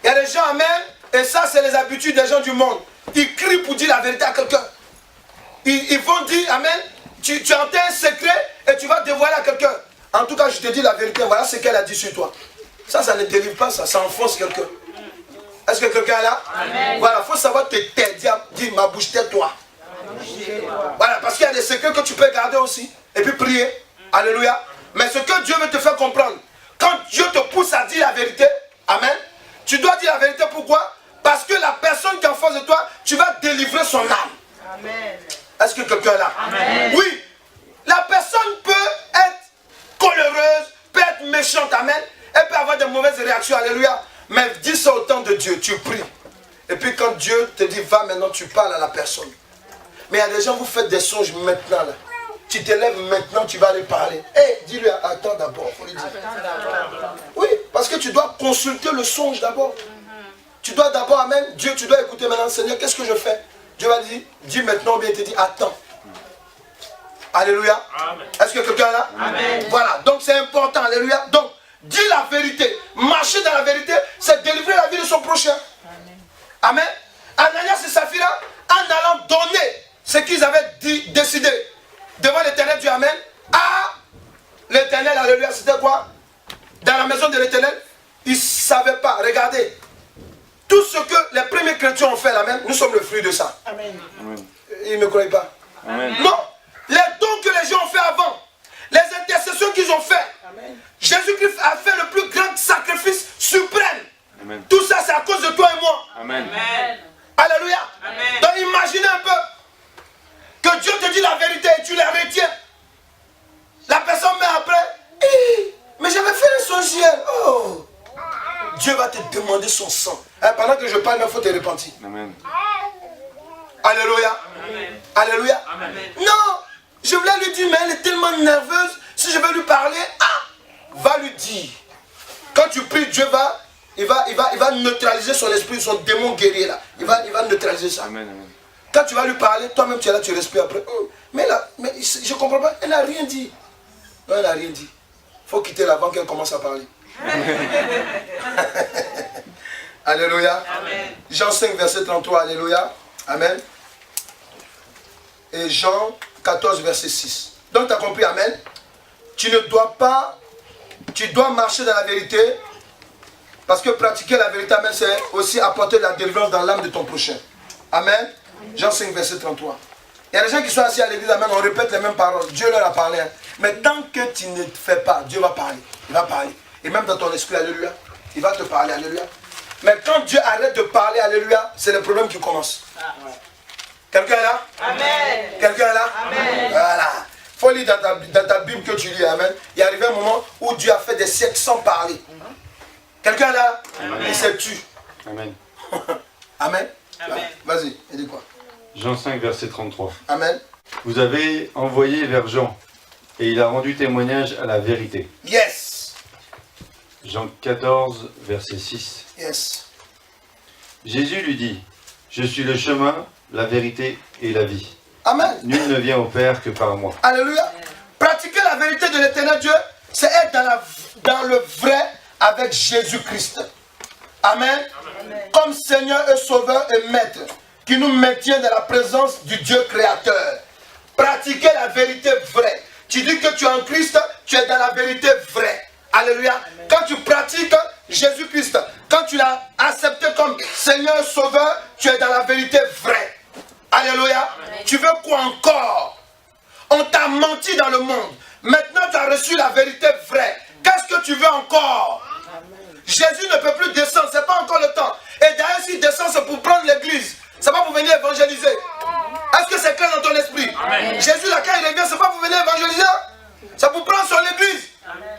il y a des gens, amen, et ça c'est les habitudes des gens du monde. Ils crient pour dire la vérité à quelqu'un. Ils vont dire, amen, tu entends un secret et tu vas dévoiler à quelqu'un. En tout cas, je te dis la vérité, voilà ce qu'elle a dit sur toi. Ça ne délivre pas, ça enfonce quelqu'un. Est-ce que quelqu'un est là? Amen. Voilà, il faut savoir te taire, dire ma bouche, tais-toi. Voilà, parce qu'il y a des secrets que tu peux garder aussi. Et puis prier. Alléluia. Mais ce que Dieu veut te faire comprendre, quand Dieu te pousse à dire la vérité, amen, tu dois dire la vérité. Pourquoi? Parce que la personne qui est en face de toi, tu vas délivrer son âme. Amen. Est-ce que quelqu'un est là? Amen. Oui. La personne peut être coléreuse, peut être méchante, amen. Elle peut avoir de mauvaises réactions, alléluia. Mais dis ça au temps de Dieu, tu pries. Et puis quand Dieu te dit, va maintenant, tu parles à la personne. Mais il y a des gens, vous faites des songes maintenant là. Tu te lèves maintenant, tu vas aller parler. Hé, dis-lui, attends d'abord, faut lui dire. Oui, parce que tu dois consulter le songe d'abord. Tu dois d'abord, amen, Dieu, tu dois écouter maintenant, Seigneur, qu'est-ce que je fais? Dieu va dire, dis maintenant, ou bien il te dit, attends. Alléluia. Est-ce que quelqu'un est là? Amen. Voilà, donc c'est important, alléluia. Donc, dis la vérité. Marcher dans la vérité, c'est délivrer la vie de son prochain. Amen. Ananias et Saphira, en allant donner ce qu'ils avaient décidé devant l'Éternel Dieu, amen, à l'Éternel, alléluia, c'était quoi? Dans la maison de l'Éternel, ils ne savaient pas. Regardez, tout ce que les premiers chrétiens ont fait, amen, nous sommes le fruit de ça. Amen. Ils ne me croient pas. Amen. Non, les dons que les gens ont fait avant, les intercessions qu'ils ont fait, Jésus-Christ a fait le plus grand sacrifice suprême. Amen. Tout ça, c'est à cause de toi et moi. Amen. Amen. Alléluia. Amen. Donc imaginez un peu que Dieu te dit la vérité et tu la retiens. La personne met après, mais j'avais fait un songe hier. Oh. Dieu va te demander son sang. Hein, pendant que je parle, il faut te repentir. Amen. Alléluia. Amen. Alléluia. Amen. Non, je voulais lui dire, mais elle est tellement nerveuse. Si je vais lui parler, va lui dire. Quand tu pries, Dieu va, il va neutraliser son esprit, son démon guerrier là. Il va neutraliser ça. Amen. Amen. Quand tu vas lui parler, toi-même tu es là, tu respires après. Mais là, je ne comprends pas, elle n'a rien dit. Non, elle n'a rien dit. Il faut quitter avant qu'elle commence à parler. Alléluia. Amen. Jean 5, verset 33, alléluia. Amen. Et Jean 14, verset 6. Donc tu as compris, amen. Tu ne dois pas, tu dois marcher dans la vérité. Parce que pratiquer la vérité, amen, c'est aussi apporter la délivrance dans l'âme de ton prochain. Amen. Jean 5, verset 33. Il y a des gens qui sont assis à l'église, amen, on répète les mêmes paroles. Dieu leur a parlé. Hein. Mais tant que tu ne fais pas, Dieu va parler. Il va parler. Et même dans ton esprit, alléluia, il va te parler, alléluia. Mais quand Dieu arrête de parler, alléluia, c'est le problème qui commence. Quelqu'un est là? Amen. Quelqu'un est là? Amen. Voilà. Il faut lire dans ta Bible que tu lis, amen. Il est arrivé un moment où Dieu a fait des siècles sans parler. Quelqu'un est là? Amen. Il s'est tué. Amen. Amen. Amen. Vas-y, il dit quoi? Jean 5, verset 33. Amen. Vous avez envoyé vers Jean, et il a rendu témoignage à la vérité. Yes. Jean 14, verset 6. Yes. Jésus lui dit, je suis le chemin, la vérité et la vie. Amen. Nul ne vient au Père que par moi. Alléluia. Pratiquer la vérité de l'éternel Dieu, c'est être dans le vrai avec Jésus-Christ. Amen. Amen. Comme Seigneur et Sauveur et Maître, qui nous maintient dans la présence du Dieu créateur. Pratiquer la vérité vraie. Tu dis que tu es en Christ, tu es dans la vérité vraie. Alléluia. Amen. Quand tu pratiques Jésus-Christ, quand tu l'as accepté comme Seigneur et Sauveur, tu es dans la vérité vraie. Alléluia. Alléluia. Tu veux quoi encore? On t'a menti dans le monde. Maintenant, tu as reçu la vérité vraie. Qu'est-ce que tu veux encore? Jésus ne peut plus descendre, ce n'est pas encore le temps. Et d'ailleurs, s'il descend, c'est pour prendre l'église. Ce n'est pas pour venir évangéliser. Est-ce que c'est clair dans ton esprit? Amen. Jésus, là, quand il revient, ce n'est pas pour venir évangéliser. C'est pour prendre son église. Amen.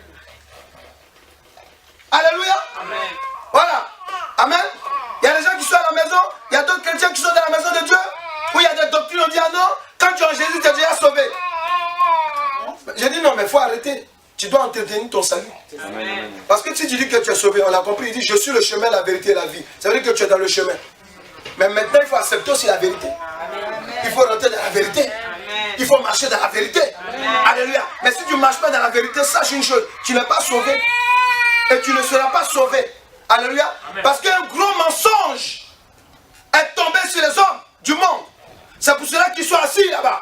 Alléluia. Amen. Voilà. Amen. Il y a des gens qui sont à la maison, il y a d'autres chrétiens qui sont dans la maison de Dieu, où il y a des doctrines, on dit ah non, quand tu es en Jésus, tu es déjà sauvé. J'ai dit non, mais il faut arrêter. Tu dois entretenir ton salut. Amen. Parce que si tu dis que tu es sauvé, on l'a compris, il dit je suis le chemin, la vérité et la vie. Ça veut dire que tu es dans le chemin. Mais maintenant, il faut accepter aussi la vérité. Amen. Il faut rentrer dans la vérité. Amen. Il faut marcher dans la vérité. Amen. Alléluia. Mais si tu ne marches pas dans la vérité, sache une chose, tu n'es pas sauvé. Et tu ne seras pas sauvé. Alléluia. Amen. Parce qu'un gros mensonge est tombé sur les hommes du monde. C'est pour cela qu'ils sont assis là-bas.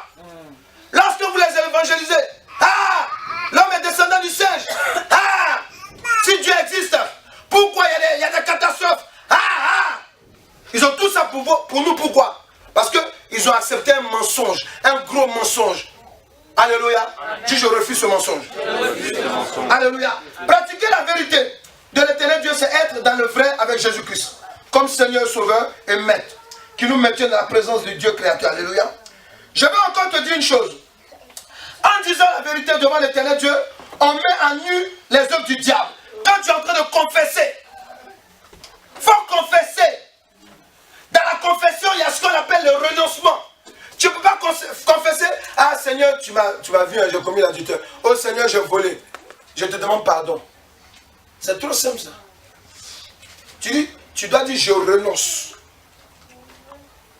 Lorsque vous les évangélisez, ah, l'homme est descendant du singe. Ah, si Dieu existe, pourquoi il y a des catastrophes? Ah. Ils ont tout ça pour nous, pourquoi? Parce qu'ils ont accepté un mensonge, un gros mensonge. Alléluia. Dis je refuse ce mensonge. Alléluia. Pratiquer la vérité de l'éternel Dieu, c'est être dans le vrai avec Jésus-Christ. Comme Seigneur, Sauveur et Maître. Qui nous maintient dans la présence du Dieu créateur. Alléluia. Je vais encore te dire une chose. En disant la vérité devant l'éternel Dieu, on met à nu les œuvres du diable. Quand tu es en train de confesser, il faut confesser. Dans la confession, il y a ce qu'on appelle le renoncement. Tu ne peux pas confesser, ah Seigneur, tu m'as vu, j'ai commis l'adultère. Oh Seigneur, j'ai volé. Je te demande pardon. C'est trop simple ça. Tu dois dire je renonce.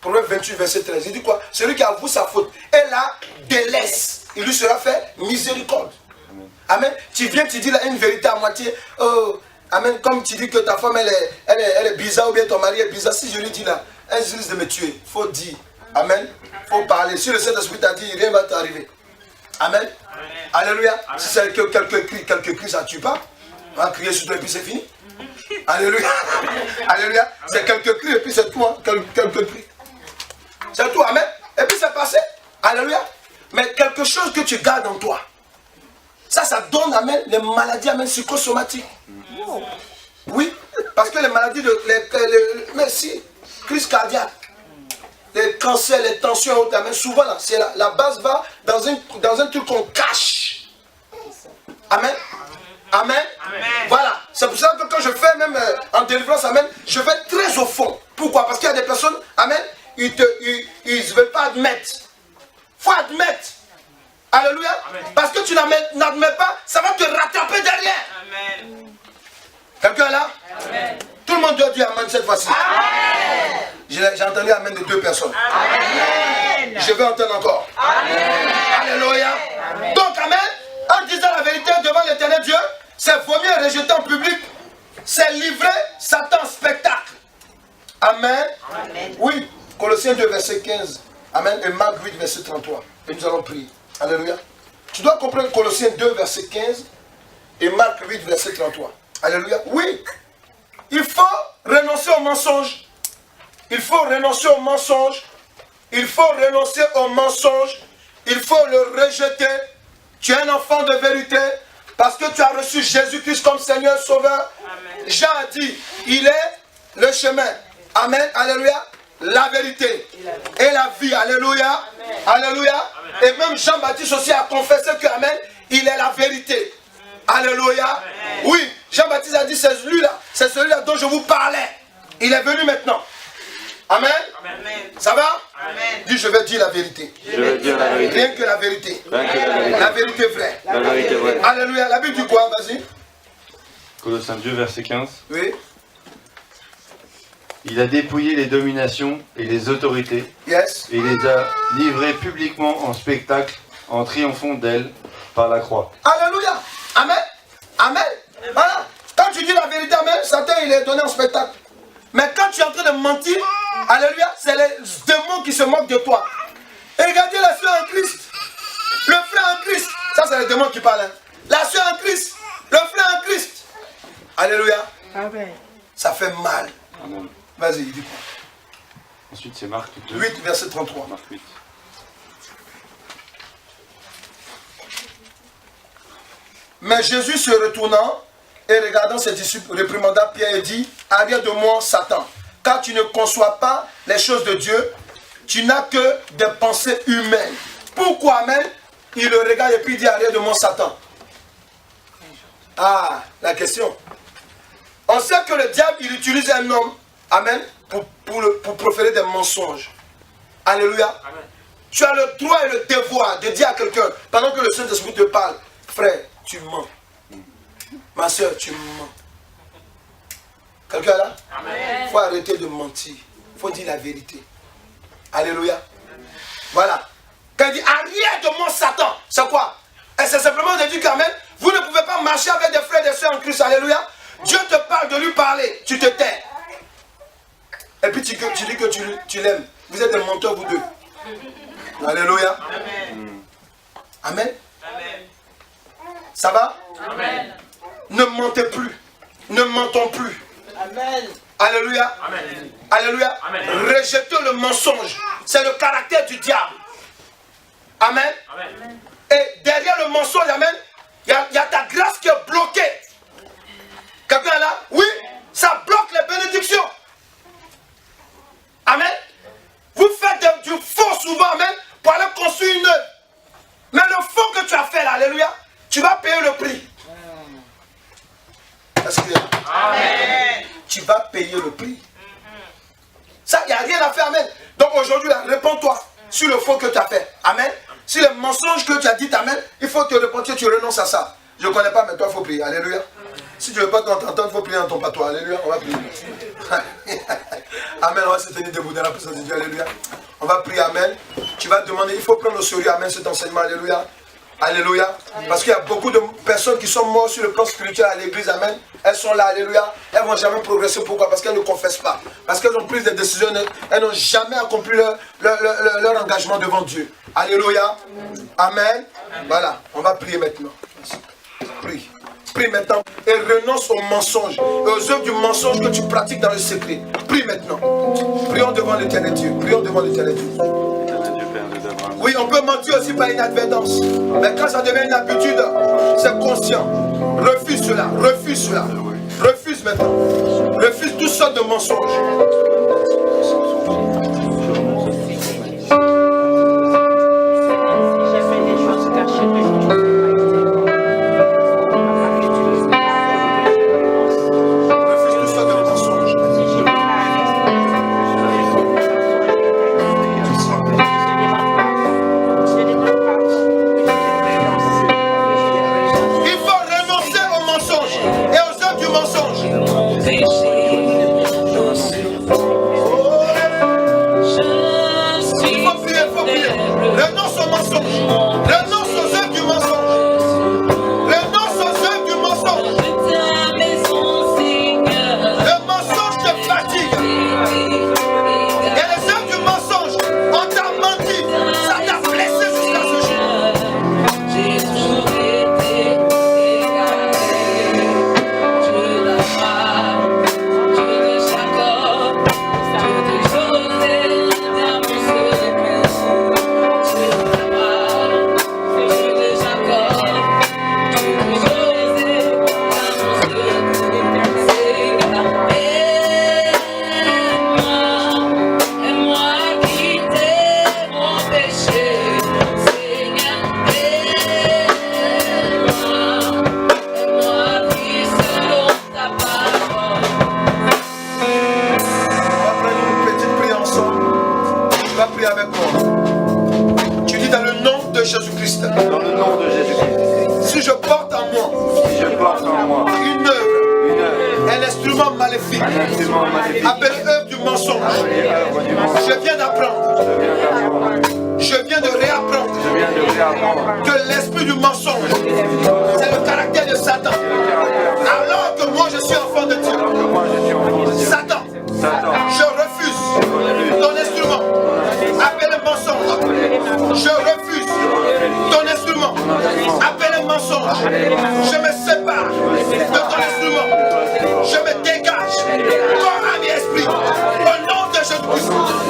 Proverbe 28, verset 13. Il dit quoi? Celui qui avoue sa faute et la délaisse, il lui sera fait miséricorde. Amen. Tu viens, tu dis là une vérité à moitié. Oh, amen. Comme tu dis que ta femme elle est bizarre ou bien ton mari est bizarre. Si je lui dis là, elle risque de me tuer. Il faut dire. Amen. Il faut parler. Si le Saint-Esprit t'a dit, rien ne va t'arriver. Amen. Amen. Alléluia. Amen. Si c'est quelques cris, ça ne tue pas. On va crier sur toi et puis c'est fini. Alléluia. Alléluia. C'est quelques cris et puis c'est tout. Hein. Quelques cris. C'est tout. Amen. Et puis c'est passé. Alléluia. Mais quelque chose que tu gardes en toi. Ça donne, amen, les maladies, amen, psychosomatiques. Oui. Parce que les maladies merci. Crise cardiaque. Les cancers, les tensions, amen, souvent là, c'est la base va dans un truc qu'on cache. Amen. Amen. Amen. Voilà. C'est pour ça que quand je fais même en délivrance, amen, je vais très au fond. Pourquoi? Parce qu'il y a des personnes, amen, ils ne veulent pas admettre. Il faut admettre. Alléluia. Amen. Parce que tu n'admets pas, ça va te rattraper derrière. Amen. Quelqu'un est là? Amen. Tout le monde doit dire amen cette fois-ci. J'ai entendu amen de 2 personnes. Amen. Je vais entendre encore. Amen. Alléluia. Amen. Donc amen, en disant la vérité devant l'éternel Dieu, c'est vomir et rejeter en public, c'est livrer Satan en spectacle. Amen. Amen. Oui, Colossiens 2 verset 15. Amen. Et Marc 8 verset 33. Et nous allons prier. Alléluia. Tu dois comprendre Colossiens 2 verset 15 et Marc 8 verset 33. Alléluia. Oui. Il faut renoncer au mensonge. Il faut renoncer au mensonge. Il faut renoncer au mensonge. Il faut le rejeter. Tu es un enfant de vérité parce que tu as reçu Jésus-Christ comme Seigneur Sauveur. Amen. Jean a dit, il est le chemin. Amen. Alléluia. La vérité et la vie. Alléluia. Amen. Alléluia. Amen. Et même Jean-Baptiste aussi a confessé que Amen, il est la vérité. Alléluia. Amen. Oui, Jean-Baptiste a dit, c'est celui-là dont je vous parlais. Il est venu maintenant. Amen. Amen. Ça va? Amen. Dis, je vais dire la vérité. Je vais dire la vérité. Rien que la vérité. La vérité vraie. La vérité vraie. Alléluia. La Bible dit quoi? Vas-y. Colossiens 2, verset 15. Oui. Il a dépouillé les dominations et les autorités. Yes. Et les a livrées publiquement en spectacle en triomphant d'elles par la croix. Alléluia. Amen. Amen. Voilà. Quand tu dis la vérité, amen, Satan il est donné en spectacle. Mais quand tu es en train de mentir, alléluia, c'est les démons qui se moquent de toi. Et regardez la soeur en Christ. Le frère en Christ. Ça, c'est les démons qui parlent. Hein. La soeur en Christ. Le frère en Christ. Alléluia. Amen. Ça fait mal. Amen. Vas-y, dis quoi. Ensuite, c'est Marc 2. 8, verset 33. Marc 8. Mais Jésus se retournant et regardant ses disciples, réprimanda Pierre et dit, arrière de moi, Satan, car tu ne conçois pas les choses de Dieu, tu n'as que des pensées humaines. Pourquoi, amen? Il le regarde et puis il dit, arrière de moi, Satan. Ah, la question. On sait que le diable, il utilise un homme, amen, pour proférer des mensonges. Alléluia. Amen. Tu as le droit et le devoir de dire à quelqu'un, pendant que le Saint-Esprit te parle, frère, tu mens. Ma soeur, tu mens. Quelqu'un là? Il faut arrêter de mentir. Il faut dire la vérité. Alléluia. Amen. Voilà. Quand il dit arrière de moi, Satan, c'est quoi? Et c'est simplement de dire qu'amen, vous ne pouvez pas marcher avec des frères et des sœurs en Christ. Alléluia. Dieu te parle de lui parler. Tu te tais. Et puis tu dis que tu l'aimes. Vous êtes des menteurs, vous deux. Alléluia. Amen. Amen. Amen. Ça va? Amen. Ne mentez plus. Ne mentons plus. Amen. Alléluia. Amen. Alléluia. Amen. Rejetez le mensonge. C'est le caractère du diable. Amen. Amen. Et derrière le mensonge, amen, il y a ta grâce qui est bloquée. Quelqu'un est là? Oui, ça bloque les bénédictions. Amen. Vous faites du faux souvent, amen, pour aller construire une œuvre. Mais le faux que tu as fait là, alléluia, tu vas payer le prix. Est-ce que amen. Tu vas payer le prix. Ça, il n'y a rien à faire, amen. Donc aujourd'hui, réponds-toi sur le faux que tu as fait. Amen. Si le mensonge que tu as dit, amen, il faut te repentir, tu renonces à ça. Je ne connais pas, mais toi, il faut prier. Alléluia. Si tu ne veux pas t'entendre, il faut prier dans ton patois. Alléluia. On va prier. Amen. On va se tenir debout dans la présence de Dieu. Alléluia. On va prier. Amen. Tu vas demander, il faut prendre au sérieux, amen, cet enseignement. Alléluia. Alléluia. Parce qu'il y a beaucoup de personnes qui sont mortes sur le plan spirituel à l'église. Amen. Elles sont là. Alléluia. Elles ne vont jamais progresser. Pourquoi? Parce qu'elles ne confessent pas. Parce qu'elles ont pris des décisions. Elles n'ont jamais accompli leur engagement devant Dieu. Alléluia. Amen. Voilà. On va prier maintenant. Prie. Prie maintenant. Et renonce aux mensonges. Et aux œuvres du mensonge que tu pratiques dans le secret. Prie maintenant. Prions devant l'Éternel Dieu. Prions devant l'Éternel Dieu. Oui, on peut mentir aussi par inadvertance. Mais quand ça devient une habitude, c'est conscient. Refuse cela. Refuse cela. Refuse maintenant. Refuse toutes sortes de mensonges.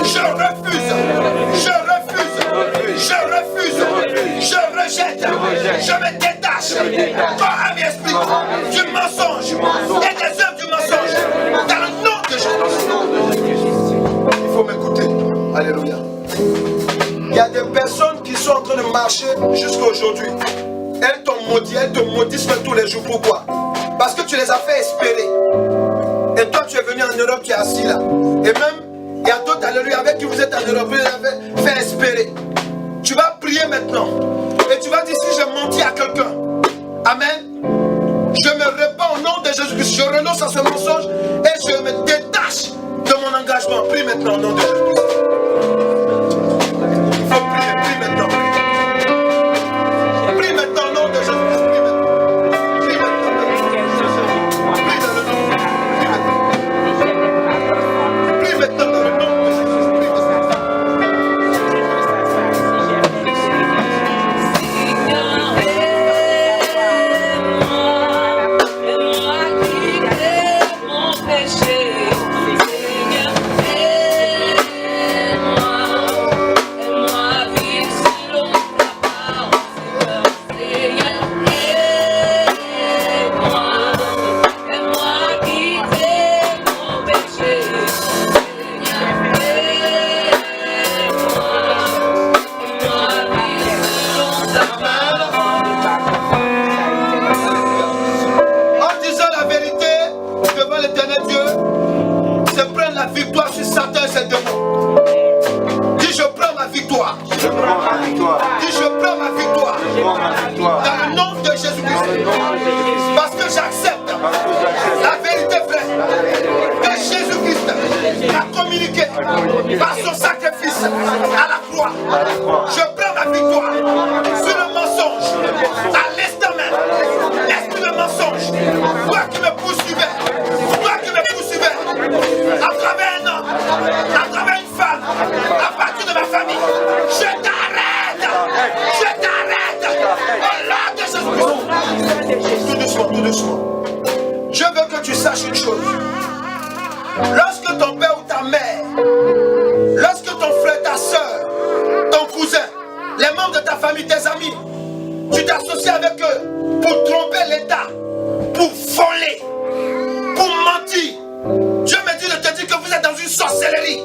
Je refuse. Je refuse. Je refuse. Je rejette. Je me détache. Corps, âme et esprit du mensonge et des œuvres du mensonge. Dans le nom de Jésus. Il faut m'écouter. Alléluia. Il y a des personnes qui sont en train de marcher jusqu'à aujourd'hui. Elles t'ont maudit, elles te maudissent tous les jours. Pourquoi? Parce que tu les as fait espérer. Et toi, tu es venu en Europe, tu es assis là. Et même, il y a d'autres, alléluia, avec qui vous êtes en Europe, vous les avez fait espérer. Tu vas prier maintenant. Et tu vas dire, si j'ai menti à quelqu'un, amen, je me répands au nom de Jésus-Christ. Je renonce à ce mensonge et je me détache de mon engagement. Prie maintenant au nom de Jésus-Christ. Il faut prier, prie maintenant. Prie maintenant au nom de Jésus-Christ. Prie maintenant. Prie dans le nom. Prie maintenant dans le nom de Jésus-Christ. Par son sacrifice à la croix, je prends ma victoire sur le mensonge. À l'instant même, l'esprit de mensonge, toi qui me poursuivais, à travers un homme, à travers une femme, à partir de ma famille, je t'arrête, au nom de Jésus-Christ. Tout doucement, tout doucement. Je veux que tu saches une chose. Lorsque ton père ou ta mère, lorsque ton frère, ta soeur, ton cousin, les membres de ta famille, tes amis, tu t'associes avec eux pour tromper l'État, pour voler, pour mentir. Dieu me dit de te dire que vous êtes dans une sorcellerie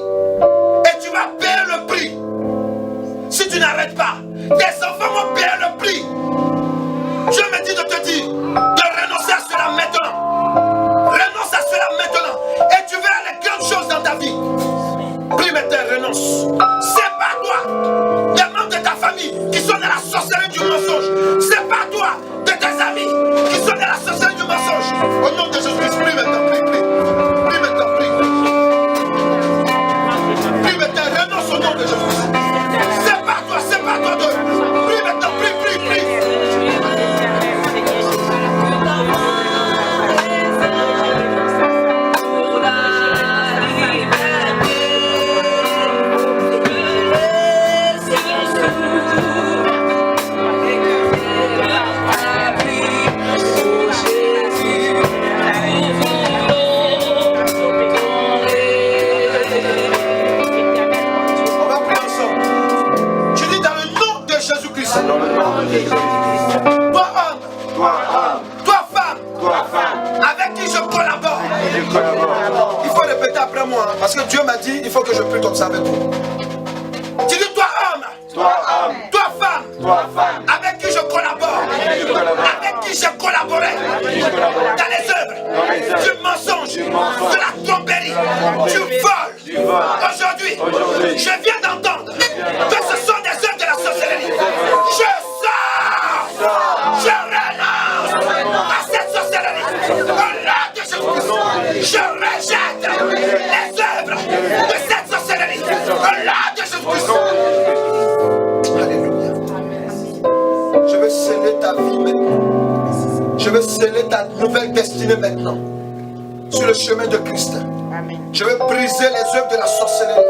et tu vas payer le prix. Si tu n'arrêtes pas, tes enfants vont payer le prix. Dieu me dit de te dire de renoncer à cela maintenant. Renonce à cela maintenant et tu verras les grandes choses dans ta vie. Prie maintenant, renonce. C'est pas toi, les membres de ta famille qui sont dans la sorcellerie du mensonge. C'est pas toi, de tes amis qui sont dans la sorcellerie du mensonge. Au nom de Jésus-Christ, prie maintenant, prie, prie. Prie maintenant, prie. Prie maintenant, renonce au nom de Jésus-Christ. C'est pas toi, d'eux. Prie maintenant, prie, prie, prie. Toi femme, avec qui je collabore. Il faut répéter après moi, hein, parce que Dieu m'a dit, il faut que je prie comme ça avec vous. Tu dis toi homme, toi femme, avec qui je collabore, avec qui j'ai collaboré dans les œuvres du mensonge, de la tromperie, du vol. Aujourd'hui, je viens d'entendre que ce sont des œuvres de la sorcellerie. Je renonce à cette sorcellerie. Au nom de Jésus-Christ, je rejette les œuvres de cette sorcellerie. Au nom de Jésus-Christ. Alléluia. Je veux sceller ta vie maintenant. Je veux sceller ta nouvelle destinée maintenant. Sur le chemin de Christ. Je veux briser les œuvres de la sorcellerie.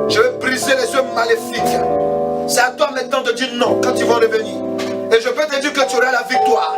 Je veux briser les œuvres maléfiques. C'est à toi maintenant de dire non quand ils vont revenir. Et je peux te dire que tu auras la victoire.